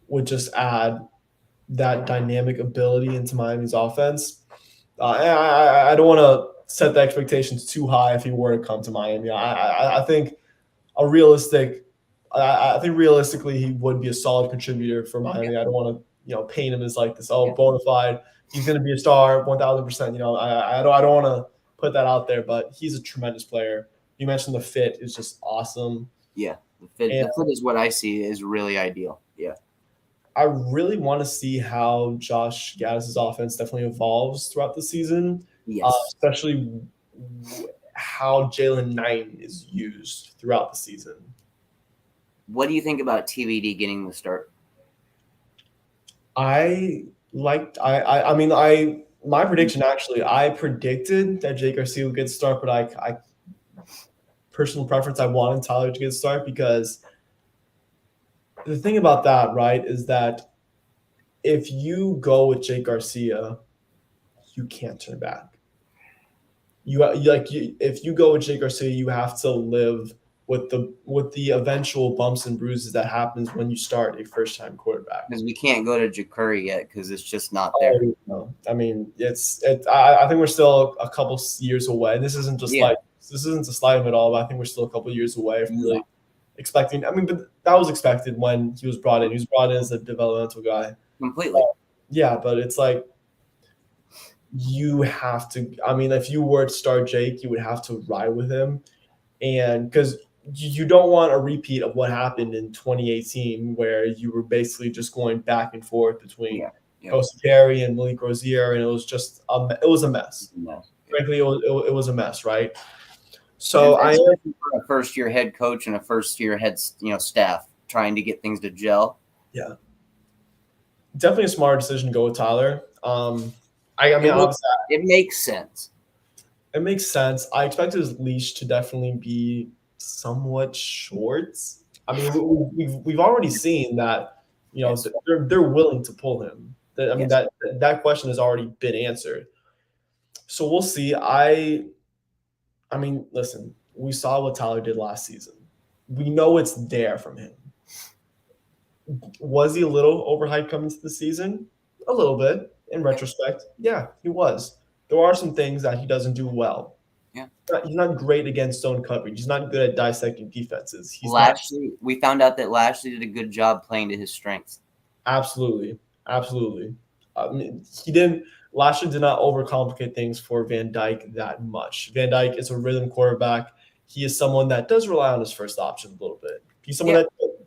would just add that dynamic ability into Miami's offense. I don't want to set the expectations too high if he were to come to Miami. I think I think realistically he would be a solid contributor for Miami. I don't want to paint him as like this bona fide. He's going to be a star 1,000%. I don't want to put that out there, but he's a tremendous player. You mentioned the fit is just awesome. Yeah, the fit is what I see is really ideal. Yeah. I really want to see how Josh Gaddis' offense definitely evolves throughout the season. Yes. Especially how Jalen Knight is used throughout the season. What do you think about TBD getting the start? My prediction actually, I predicted that Jake Garcia would get the start, but I personal preference, I wanted Tyler to get the start because the thing about that, right, is that if you go with Jake Garcia, you can't turn back. If you go with Jake Garcia, you have to live with the eventual bumps and bruises that happens when you start a first-time quarterback. Because we can't go to Jacurri yet because it's just not there. No. I mean, I think we're still a couple years away. This isn't just this isn't to slide him at all, but I think we're still a couple years away from really expecting. I mean, but that was expected when he was brought in. He was brought in as a developmental guy. Completely. Yeah, but it's like you have to. I mean, if you were to start Jake, you would have to ride with him, and because you don't want a repeat of what happened in 2018, where you were basically just going back and forth between Kosi Perry and Malik Rozier, and it was just it was a mess. Frankly, it was a mess, right? So for a first-year head coach and a first-year head staff trying to get things to gel. Yeah, definitely a smart decision to go with Tyler. It makes sense. It makes sense. I expected his leash to definitely be somewhat short. I mean, we've already seen that they're willing to pull him. That question has already been answered. So we'll see. I mean, listen, we saw what Tyler did last season. We know it's there from him. Was he a little overhyped coming into the season? A little bit, in retrospect. Yeah, he was. There are some things that he doesn't do well. Yeah. He's not great against zone coverage. He's not good at dissecting defenses. We found out that Lashley did a good job playing to his strengths. Absolutely. I mean, Lashley did not overcomplicate things for Van Dyke that much. Van Dyke is a rhythm quarterback. He is someone that does rely on his first option a little bit. He's someone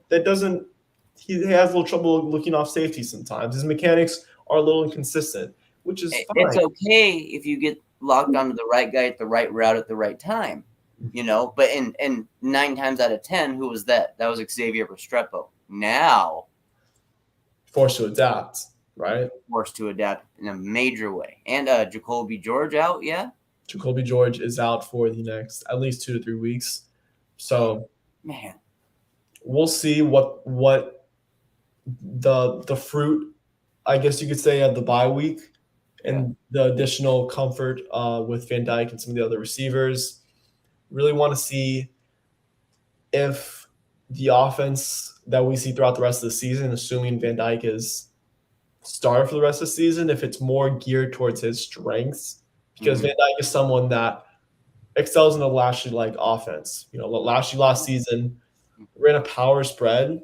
that doesn't – he has a little trouble looking off safety sometimes. His mechanics are a little inconsistent, which is fine. It's okay if you get locked onto the right guy at the right route at the right time, But in 9 times out of 10, who was that? That was Xavier Restrepo. Now – forced to adapt. Right, forced to adapt in a major way, and Jacoby George out. Yeah, Jacoby George is out for the next at least 2 to 3 weeks. So, man, we'll see what the fruit, I guess you could say, of the bye week, and the additional comfort with Van Dyke and some of the other receivers. Really want to see if the offense that we see throughout the rest of the season, assuming Van Dyke is starter for the rest of the season, if it's more geared towards his strengths, because Van Dyke is someone that excels in a Lashley-like offense. Lashley last season ran a power spread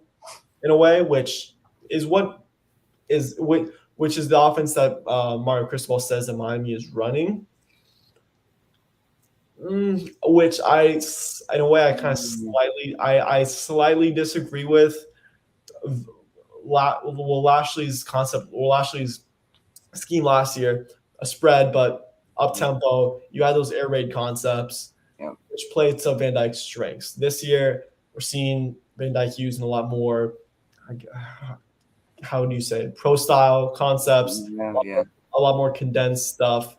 in a way, which is which is the offense that Mario Cristobal says that Miami is running. Which in a way, I kind of I slightly disagree with. Lashley's scheme last year, a spread, but up tempo. You had those air raid concepts, which played to Van Dijk's strengths. This year, we're seeing Van Dijk using a lot more. How do you say it? Pro style concepts? A lot more condensed stuff.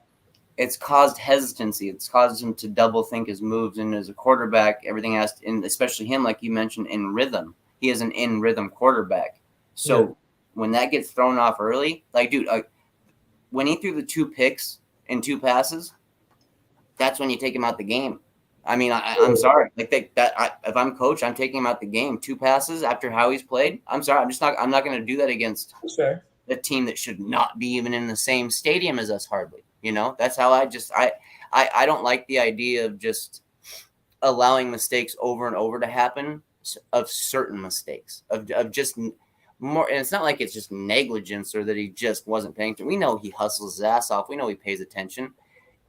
It's caused hesitancy. It's caused him to double think his moves. And as a quarterback, everything has to, and especially him, like you mentioned, in rhythm. He is an in rhythm quarterback. So when that gets thrown off early, like, dude, when he threw the 2 picks in 2 passes, that's when you take him out the game. I mean, I'm sorry. Like if I'm coach, I'm taking him out the game. 2 passes after how he's played. I'm sorry. I'm not going to do that against a team that should not be even in the same stadium as us hardly. You know, that's how I don't like the idea of just allowing mistakes over and over to happen, of certain mistakes, of just more. And it's not like it's just negligence or that he just wasn't paying attention. We know he hustles his ass off. We know he pays attention.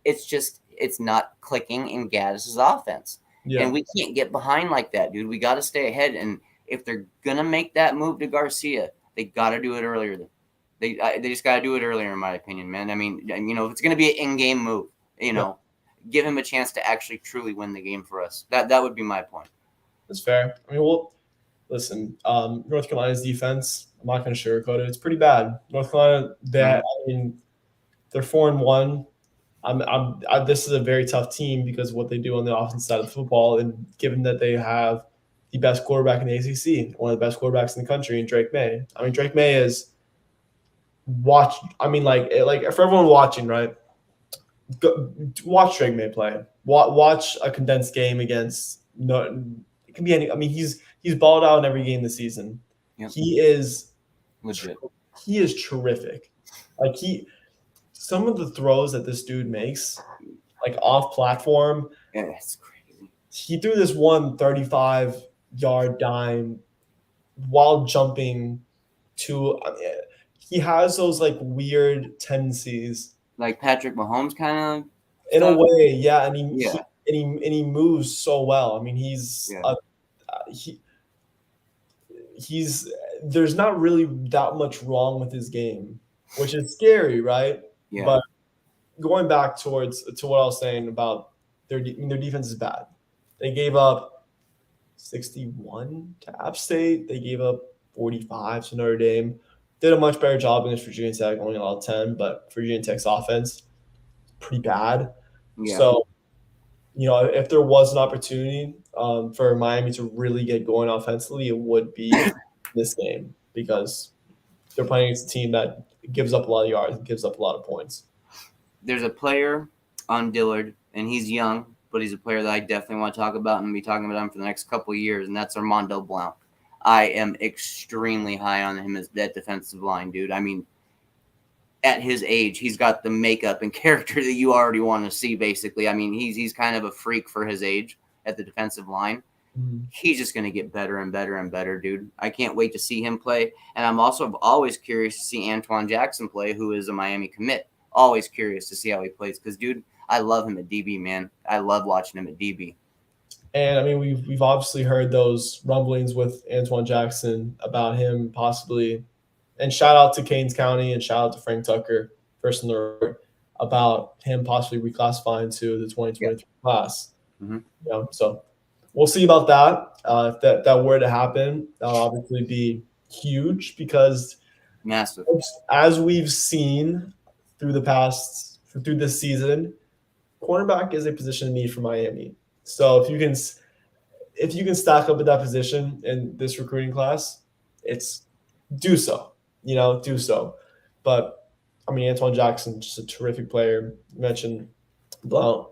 It's just, it's not clicking in Gaddis's offense. Yeah. And we can't get behind like that, dude. We got to stay ahead. And if they're going to make that move to Garcia, they got to do it earlier. They just got to do it earlier, in my opinion, man. I mean, you know, if it's going to be an in-game move, you know, give him a chance to actually truly win the game for us. That would be my point. That's fair. I mean, well, listen, North Carolina's defense, I'm not going to sugarcoat it. It's pretty bad. North Carolina, I mean, they're 4-1. This is a very tough team because of what they do on the offensive side of football, and given that they have the best quarterback in the ACC, one of the best quarterbacks in the country, in Drake May. I mean, Drake May is watch. I mean, like for everyone watching, right? Watch Drake May play. Watch a condensed game against. No, it can be any. I mean, he's balled out in every game this season. Yep. He is legit. He is terrific. Like some of the throws that this dude makes, like off platform. Yeah, that's crazy. He threw this 135-yard dime while jumping to. He has those like weird tendencies, like Patrick Mahomes kind of. In a way, yeah. And he moves so well. I mean, he's there's not really that much wrong with his game, which is scary, right? Yeah. But going back to what I was saying about their defense is bad. They gave up 61 to App State. They gave up 45 to Notre Dame. Did a much better job against Virginia Tech, only allowed 10, but Virginia Tech's offense, pretty bad. Yeah. So, you know, if there was an opportunity for Miami to really get going offensively, it would be this game because they're playing against a team that gives up a lot of yards and gives up a lot of points. There's a player on Dillard, and he's young, but he's a player that I definitely want to talk about and be talking about him for the next couple of years, and that's Armando Blount. I am extremely high on him as that defensive line, dude. I mean, at his age, he's got the makeup and character that you already want to see, basically. I mean, he's kind of a freak for his age at the defensive line. Mm-hmm. He's just going to get better and better and better, dude. I can't wait to see him play. And I'm also always curious to see Antoine Jackson play, who is a Miami commit. Always curious to see how he plays because, dude, I love him at DB, man. I love watching him at DB. And, I mean, we've obviously heard those rumblings with Antoine Jackson about him possibly – and shout out to Keynes County and shout out to Frank Tucker, first in the report, about him possibly reclassifying to the 2023 class. Mm-hmm. You know, so we'll see about that. If that were to happen, that'll obviously be huge because – massive. As we've seen through this season, cornerback is a position of need for Miami. So if you can stack up at that position in this recruiting class, do so. But I mean, Antoine Jackson, just a terrific player. You mentioned Blount,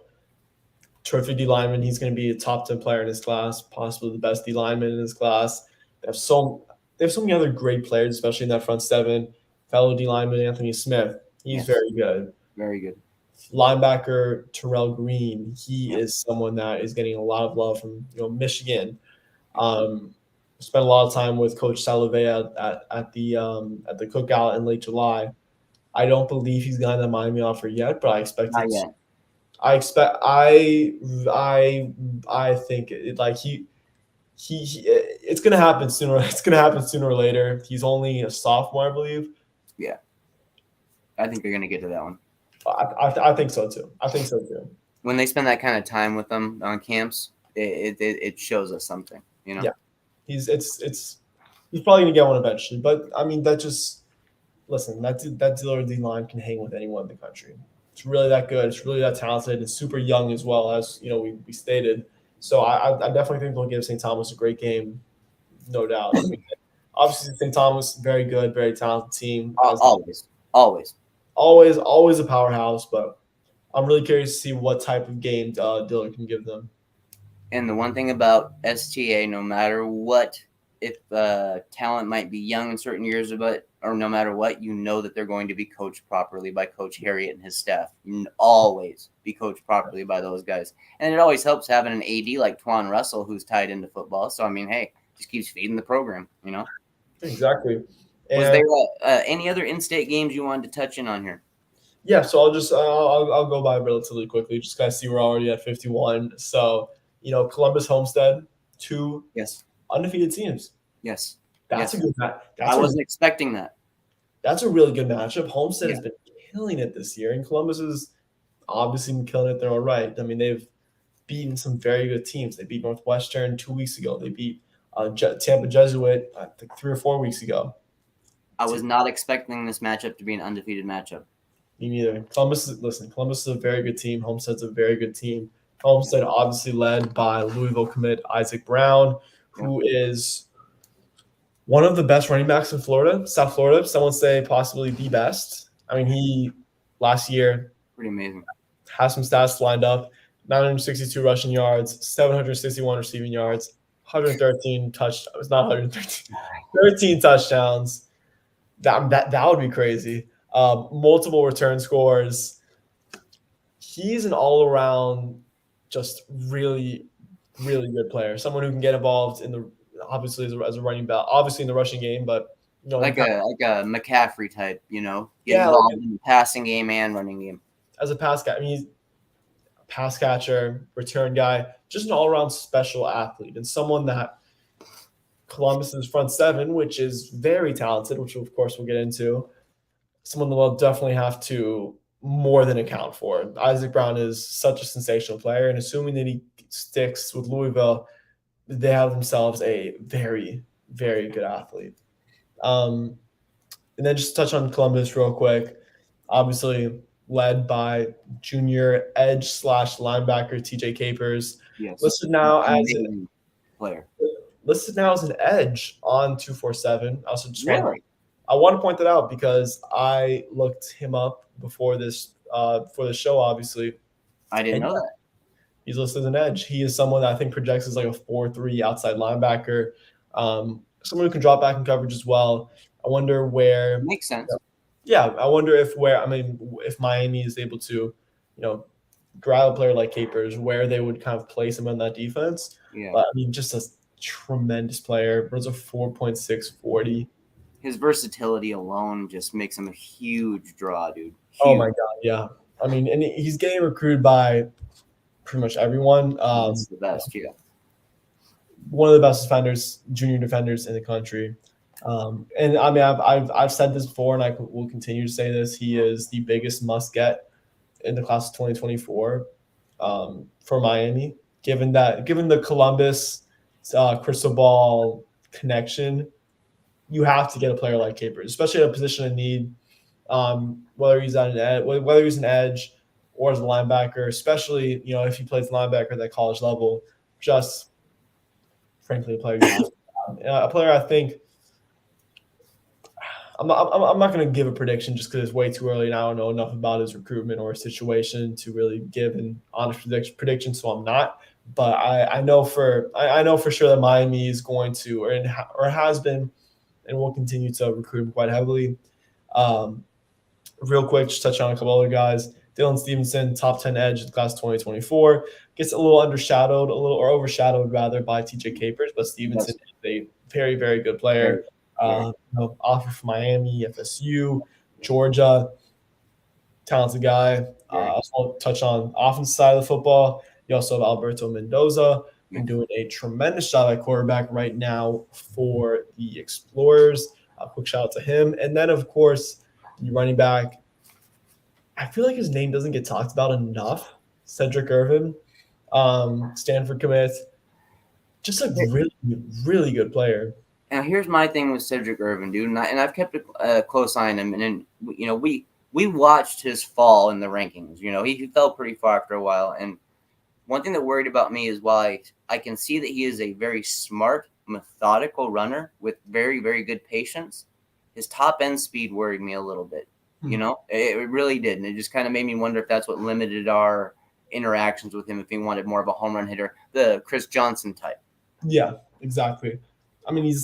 terrific D lineman. He's going to be a top 10 player in his class, possibly the best D lineman in his class. They have so many other great players, especially in that front seven. Fellow D lineman Anthony Smith, he's very good. Very good. Linebacker Terrell Green, he is someone that is getting a lot of love from Michigan. Spent a lot of time with Coach Salovey at the cookout in late July. I don't believe he's gotten a Miami offer yet, but I expect Not it. yet. I think it's gonna happen sooner. It's gonna happen sooner or later. He's only a sophomore, I believe. Yeah, I think they're gonna get to that one. I think so too. When they spend that kind of time with them on camps, it shows us something, you know. Yeah. He's probably gonna get one eventually. But I mean, that Dillard D line can hang with anyone in the country. It's really that good. It's really that talented. It's super young as well, as we stated. So I definitely think they'll give St. Thomas a great game, no doubt. I mean, obviously St. Thomas, very good, very talented team. Always. Always a powerhouse. But I'm really curious to see what type of game Dillard can give them. And the one thing about STA, no matter what, if talent might be young in certain years, or no matter what, that they're going to be coached properly by Coach Harriet and his staff. You always be coached properly by those guys. And it always helps having an AD like Twan Russell who's tied into football. So, I mean, hey, just keeps feeding the program, Exactly. Was there any other in-state games you wanted to touch in on here? Yeah, so I'll go by relatively quickly. Just guys, see we're already at 51. So, Columbus Homestead, 2 undefeated teams. Yes. That's a good match. I wasn't expecting that. That's a really good matchup. Homestead has been killing it this year, and Columbus has obviously been killing it their own right. I mean, they've beaten some very good teams. They beat Northwestern 2 weeks ago. They beat Tampa Jesuit, I think 3 or 4 weeks ago. I was not expecting this matchup to be an undefeated matchup. Me neither. Columbus is a very good team. Homestead's a very good team. Homestead obviously led by Louisville commit Isaac Brown, who is one of the best running backs in Florida, South Florida. Someone say possibly the best. I mean, he last year pretty amazing. Has some stats lined up: 962 rushing yards, 761 receiving yards, 113 touchdowns. Not 113, 13 touchdowns. That would be crazy. Multiple return scores. He's an all-around, just really, really good player. Someone who can get involved in obviously as a running back, obviously in the rushing game, but like a McCaffrey type, involved in the passing game and running game. As a pass guy, I mean, he's a pass catcher, return guy, just an all-around special athlete, and someone that Columbus's front seven, which is very talented, which of course we'll get into, someone that will definitely have to more than account for. Isaac Brown is such a sensational player, and assuming that he sticks with Louisville, they have themselves a very, very good athlete. And then just touch on Columbus real quick. Obviously led by junior edge / linebacker TJ Capers. Yes. Listed now as an edge on 247. Also just I want to point that out because I looked him up before this for the show, obviously. I didn't know that. He's listed as an edge. He is someone that I think projects as like a 4-3 outside linebacker. Someone who can drop back in coverage as well. I wonder where – Makes sense. Yeah, I wonder if Miami is able to, grab a player like Capers, where they would kind of place him on that defense. Yeah. But, I mean, just a tremendous player. Runs a 4.640. His versatility alone just makes him a huge draw, dude. Huge. Oh, my God, yeah. I mean, and he's getting recruited by pretty much everyone. He's the best, yeah. One of the best junior defenders in the country. And I mean, I've said this before, and I will continue to say this. He is the biggest must get in the class of 2024 for Miami. Given the Columbus crystal ball connection, you have to get a player like Capers, especially at a position of need. Whether he's an edge or as a linebacker, especially if he plays linebacker at that college level, just frankly a player I think. I'm not going to give a prediction just because it's way too early and I don't know enough about his recruitment or his situation to really give an honest prediction. So I'm not. But I know for sure that Miami is going to or has been and will continue to recruit him quite heavily. Real quick, just touch on a couple other guys. Dylan Stevenson, top 10 edge in class 2024, gets a little overshadowed rather by TJ Capers, but Stevenson is a very, very good player. Offer from Miami, FSU, Georgia, talented guy. I'll touch on offensive side of the football. You also have Alberto Mendoza, been doing a tremendous job at quarterback right now for the Explorers. Quick shout out to him. And then, of course, the running back, I feel like his name doesn't get talked about enough. Cedric Irving, Stanford commit. Just a really, really good player. Now, here's my thing with Cedric Irving, dude, and I've kept a close eye on him. And we watched his fall in the rankings. He fell pretty far after a while. And one thing that worried about me is while I can see that he is a very smart, methodical runner with very, very good patience, his top end speed worried me a little bit. It really did. And it just kind of made me wonder if that's what limited our interactions with him, if he wanted more of a home run hitter, the Chris Johnson type. Yeah, exactly. I mean,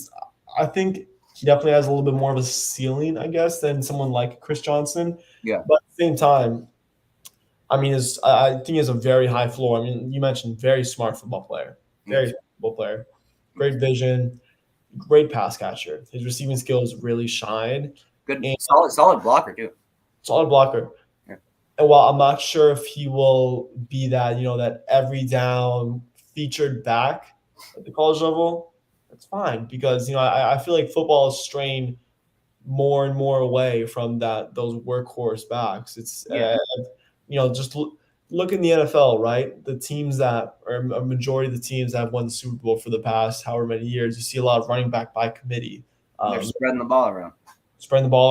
I think he definitely has a little bit more of a ceiling, I guess, than someone like Chris Johnson. Yeah. But at the same time, I mean, I think he has a very high floor. I mean, you mentioned very smart football player, very smart football player, great vision, great pass catcher. His receiving skills really shine. Good, solid blocker too. Solid blocker. Yeah. And while I'm not sure if he will be that, that every down featured back at the college level, that's fine because I feel like football is straying more and more away from those workhorse backs. It's just look in the NFL, right? The teams that, or a majority of the teams that have won the Super Bowl for the past however many years, you see a lot of running back by committee. They're spreading the ball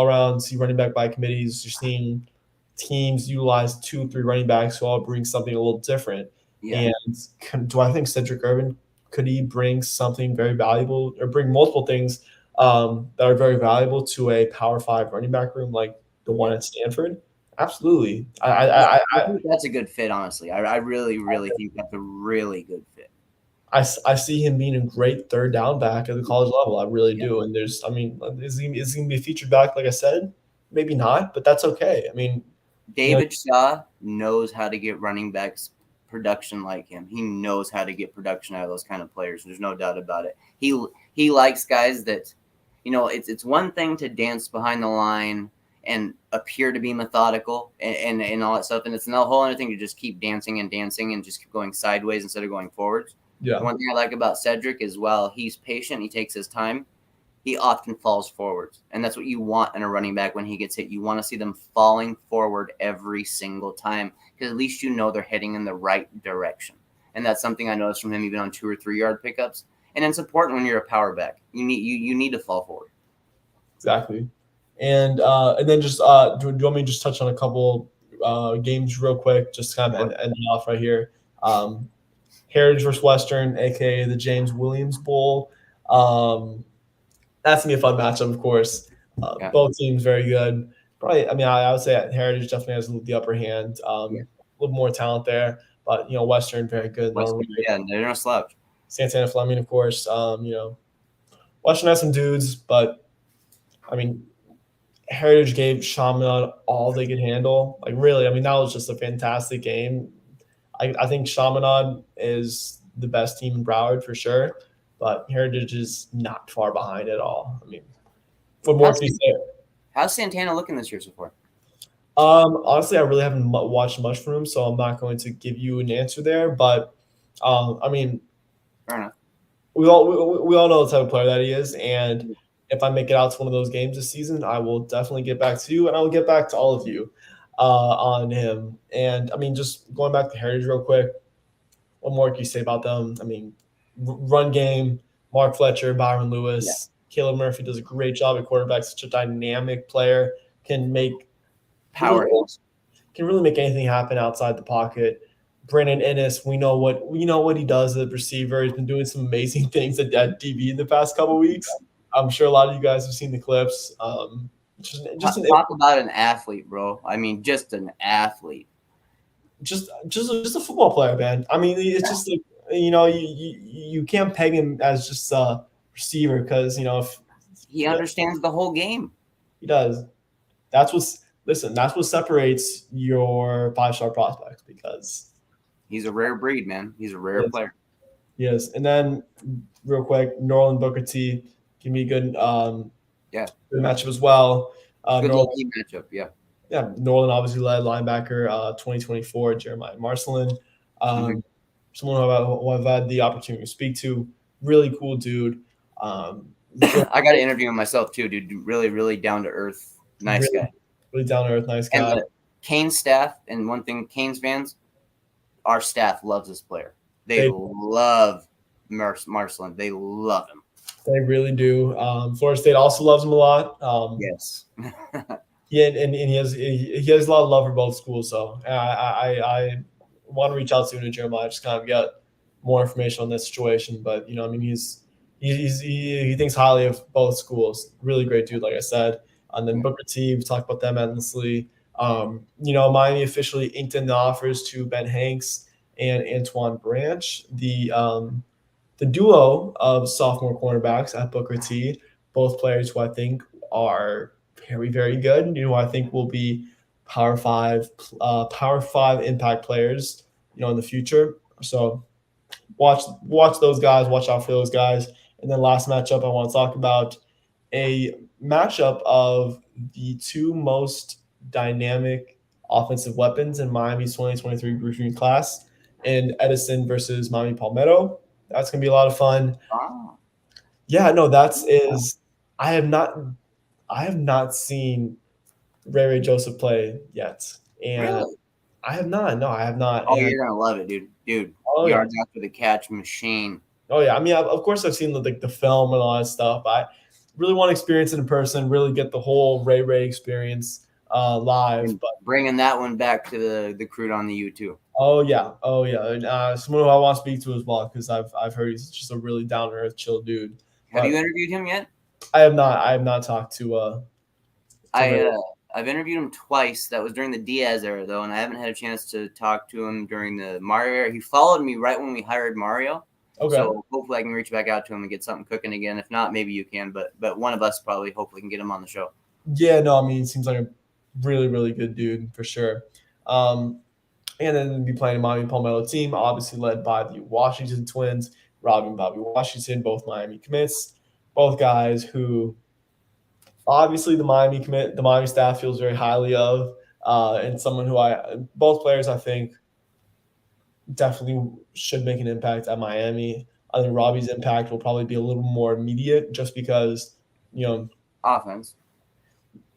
around. See running back by committees. You're seeing teams utilize 2-3 running backs who all bring something a little different. Yeah. And do I think Cedric Irving, could he bring something very valuable or bring multiple things that are very valuable to a Power 5 running back room like the one at Stanford? Absolutely. I think that's a good fit, honestly. I really, really think that's a really good fit. I see him being a great third down back at the college level. I really do. And is he going to be a featured back, like I said? Maybe not, but that's okay. I mean, David Shaw knows how to get running backs production like him. He knows how to get production out of those kind of players. There's no doubt about it. He likes guys that, it's one thing to dance behind the line and appear to be methodical and all that stuff. And it's a whole other thing to just keep dancing and just keep going sideways instead of going forwards. Yeah. The one thing I like about Cedric is while he's patient, he takes his time, he often falls forwards. And that's what you want in a running back when he gets hit. You want to see them falling forward every single time because at least they're heading in the right direction. And that's something I noticed from him even on 2 or 3 yard pickups. And it's important when you're a power back. You need to fall forward. Exactly. And then just do you want me to just touch on a couple games real quick, just kind of end off right here. Heritage versus Western, aka the James Williams Bowl. That's gonna be a fun matchup, of course. Both teams very good. Probably, I would say Heritage definitely has the upper hand. A little more talent there, but Western very good. They're no slouch. Santana Fleming, of course. Western has some dudes, but Heritage gave Chaminade all they could handle. Like really, that was just a fantastic game. I think Chaminade is the best team in Broward for sure, but Heritage is not far behind at all. What more can you say? How's Santana looking this year so far? Honestly, I really haven't watched much from him, so I'm not going to give you an answer there. But fair enough. We all know the type of player that he is, and if I make it out to one of those games this season, I will definitely get back to you, and I will get back to all of you on him. And just going back to Heritage real quick, what more can you say about them? Run game, Mark Fletcher, Byron Lewis, Caleb Murphy does a great job at quarterback. Such a dynamic player, can really make anything happen outside the pocket. Brandon Ennis, we know what he does as a receiver. He's been doing some amazing things at DB in the past couple of weeks. I'm sure a lot of you guys have seen the clips. Talk about an athlete, bro. Just an athlete. Just a football player, man. It's just like you can't peg him as just a receiver because if he understands the whole game. He does. That's listen, that's what separates your 5-star prospects because He's a rare breed, man. He's a rare yes, player. yes. And then real quick, Norland Booker T give me a good Yeah. good matchup as well. Good Norland, low-key matchup, yeah. yeah, Norland obviously led linebacker 2024, Jeremiah Marcelin. Mhm. Someone who I've had the opportunity to speak to. Really cool dude. I got to interview him myself too, dude. Really, really down to earth, nice really, guy. really down to earth, nice And guy. the Canes staff, and one thing, Canes fans, our staff loves this player. They love Marcelin. They love him. They really do. Florida State also loves him a lot. Yes. Yeah, and he has a lot of love for both schools. So I want to reach out to him and Jeremiah just kind of get more information on this situation. But I mean, he thinks highly of both schools. Really great dude, like I said. And then Booker T, we talked about them endlessly. Miami officially inked in the offers to Ben Hanks and Antoine Branch, the duo of sophomore cornerbacks at Booker T. Both players who I think are very, very good. I think will be Power Five impact players. In the future. So watch those guys. Watch out for those guys. And then last matchup, I want to talk about a matchup of the two most dynamic offensive weapons in Miami's 2023 recruiting class, and Edison versus Miami Palmetto. That's gonna be a lot of fun. Oh, Yeah, no, I have not seen Ray Joseph play yet, and really? I have not. No, I have not. Oh, And you're gonna love it, dude. Dude, oh yeah, yards after the catch machine. oh yeah. I mean, of course, I've seen the film and all that stuff. I really want to experience it in person. Really get the whole Ray experience live. And But bringing that one back to the Croot on the U too. oh yeah, oh yeah. And, someone who I want to speak to as well because I've heard he's just a really down to earth, chill dude. Have But you interviewed him yet? I have not. I have not talked to Ray. I've interviewed him twice. That was during the Diaz era though, and I haven't had a chance to talk to him during the Mario era. He followed me right when we hired Mario. Okay. So hopefully I can reach back out to him and get something cooking again. If not, maybe you can. But one of us probably hopefully can get him on the show. Yeah, no, I mean, he seems like a really, really good dude for sure. And then be playing a Miami Palmetto team, obviously led by the Washington Twins, Robbie and Bobby Washington, both Miami commits, both guys who obviously the Miami staff feels very highly of, and someone who both players I think definitely should make an impact at Miami. I think Robbie's impact will probably be a little more immediate just because, Offense.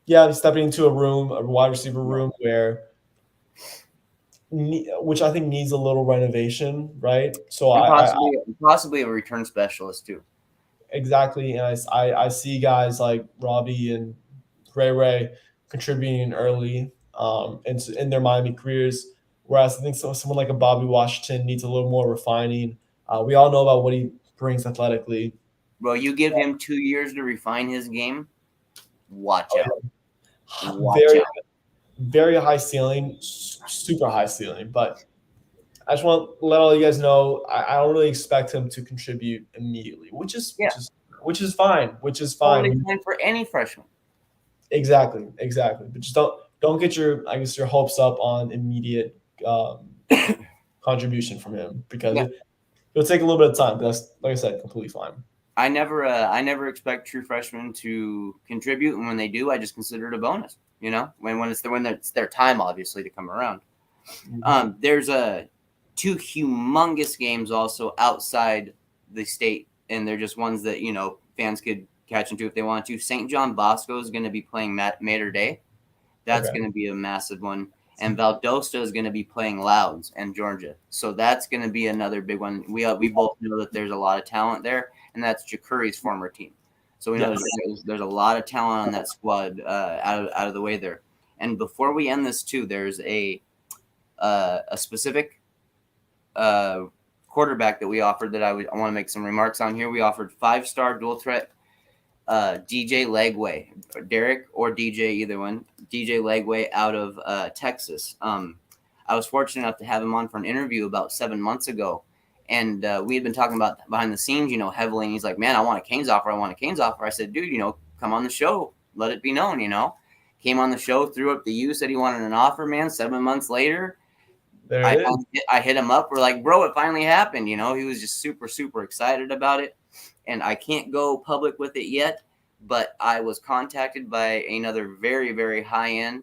yeah, stepping into a wide receiver room which I think needs a little renovation, right? So And possibly a return specialist too. exactly, and I see guys like Robbie and Ray contributing early in their Miami careers, whereas I think someone like a Bobby Washington needs a little more refining. We all know about what he brings athletically. Bro, you give him 2 years to refine his game. Watch out. Very high ceiling, super high ceiling. But I just want to let all you guys know I don't really expect him to contribute immediately, which is fine. Totally fine for any freshman. Exactly. But just don't get your hopes up on immediate contribution from him because it'll take a little bit of time. But that's, like I said, completely fine. I never expect true freshmen to contribute, and when they do, I just consider it a bonus. When it's their time, obviously, to come around. Mm-hmm. There's two humongous games also outside the state, and they're just ones that fans could catch into if they want to. St. John Bosco is going to be playing Mater Day. That's going to be a massive one. And Valdosta is going to be playing Louds and Georgia. So that's going to be another big one. We both know that there's a lot of talent there, and that's Jakuri's former team. So we know there's a lot of talent on that squad out of the way there. And before we end this too, there's a specific quarterback that we offered that I want to make some remarks on here. We offered 5-star dual threat DJ Legway, Derek or DJ, either one. DJ Legway out of Texas. I was fortunate enough to have him on for an interview about 7 months ago. And we had been talking about behind the scenes, heavily. And he's like, man, I want a Canes offer. I said, dude, come on the show. Let it be known, came on the show, threw up the U, said he wanted an offer, man. 7 months later, There it is. I hit him up. We're like, bro, it finally happened. You know, he was just super, super excited about it. And I can't go public with it yet, but I was contacted by another very, very high-end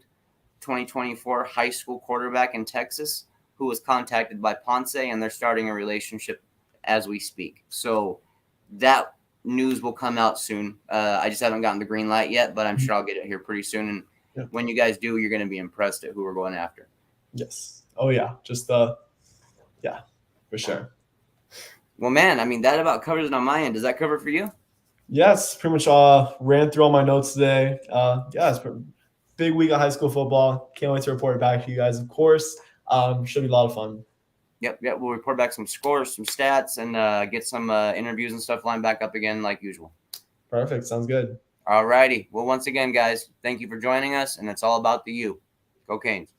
2024 high school quarterback in Texas who was contacted by Ponce, and they're starting a relationship as we speak. So that news will come out soon. I just haven't gotten the green light yet, but I'm sure I'll get it here pretty soon. And when you guys do, you're going to be impressed at who we're going after. Yes. Oh, yeah. Just, yeah, for sure. Well, man, I mean, that about covers it on my end. Does that cover for you? Yes, pretty much ran through all my notes today. Yeah, it's a big week of high school football. Can't wait to report it back to you guys, of course. Should be a lot of fun. Yep. We'll report back some scores, some stats, and get some interviews and stuff lined back up again like usual. Perfect. Sounds good. All righty. Well, once again, guys, thank you for joining us, and it's all about the U. Go Canes.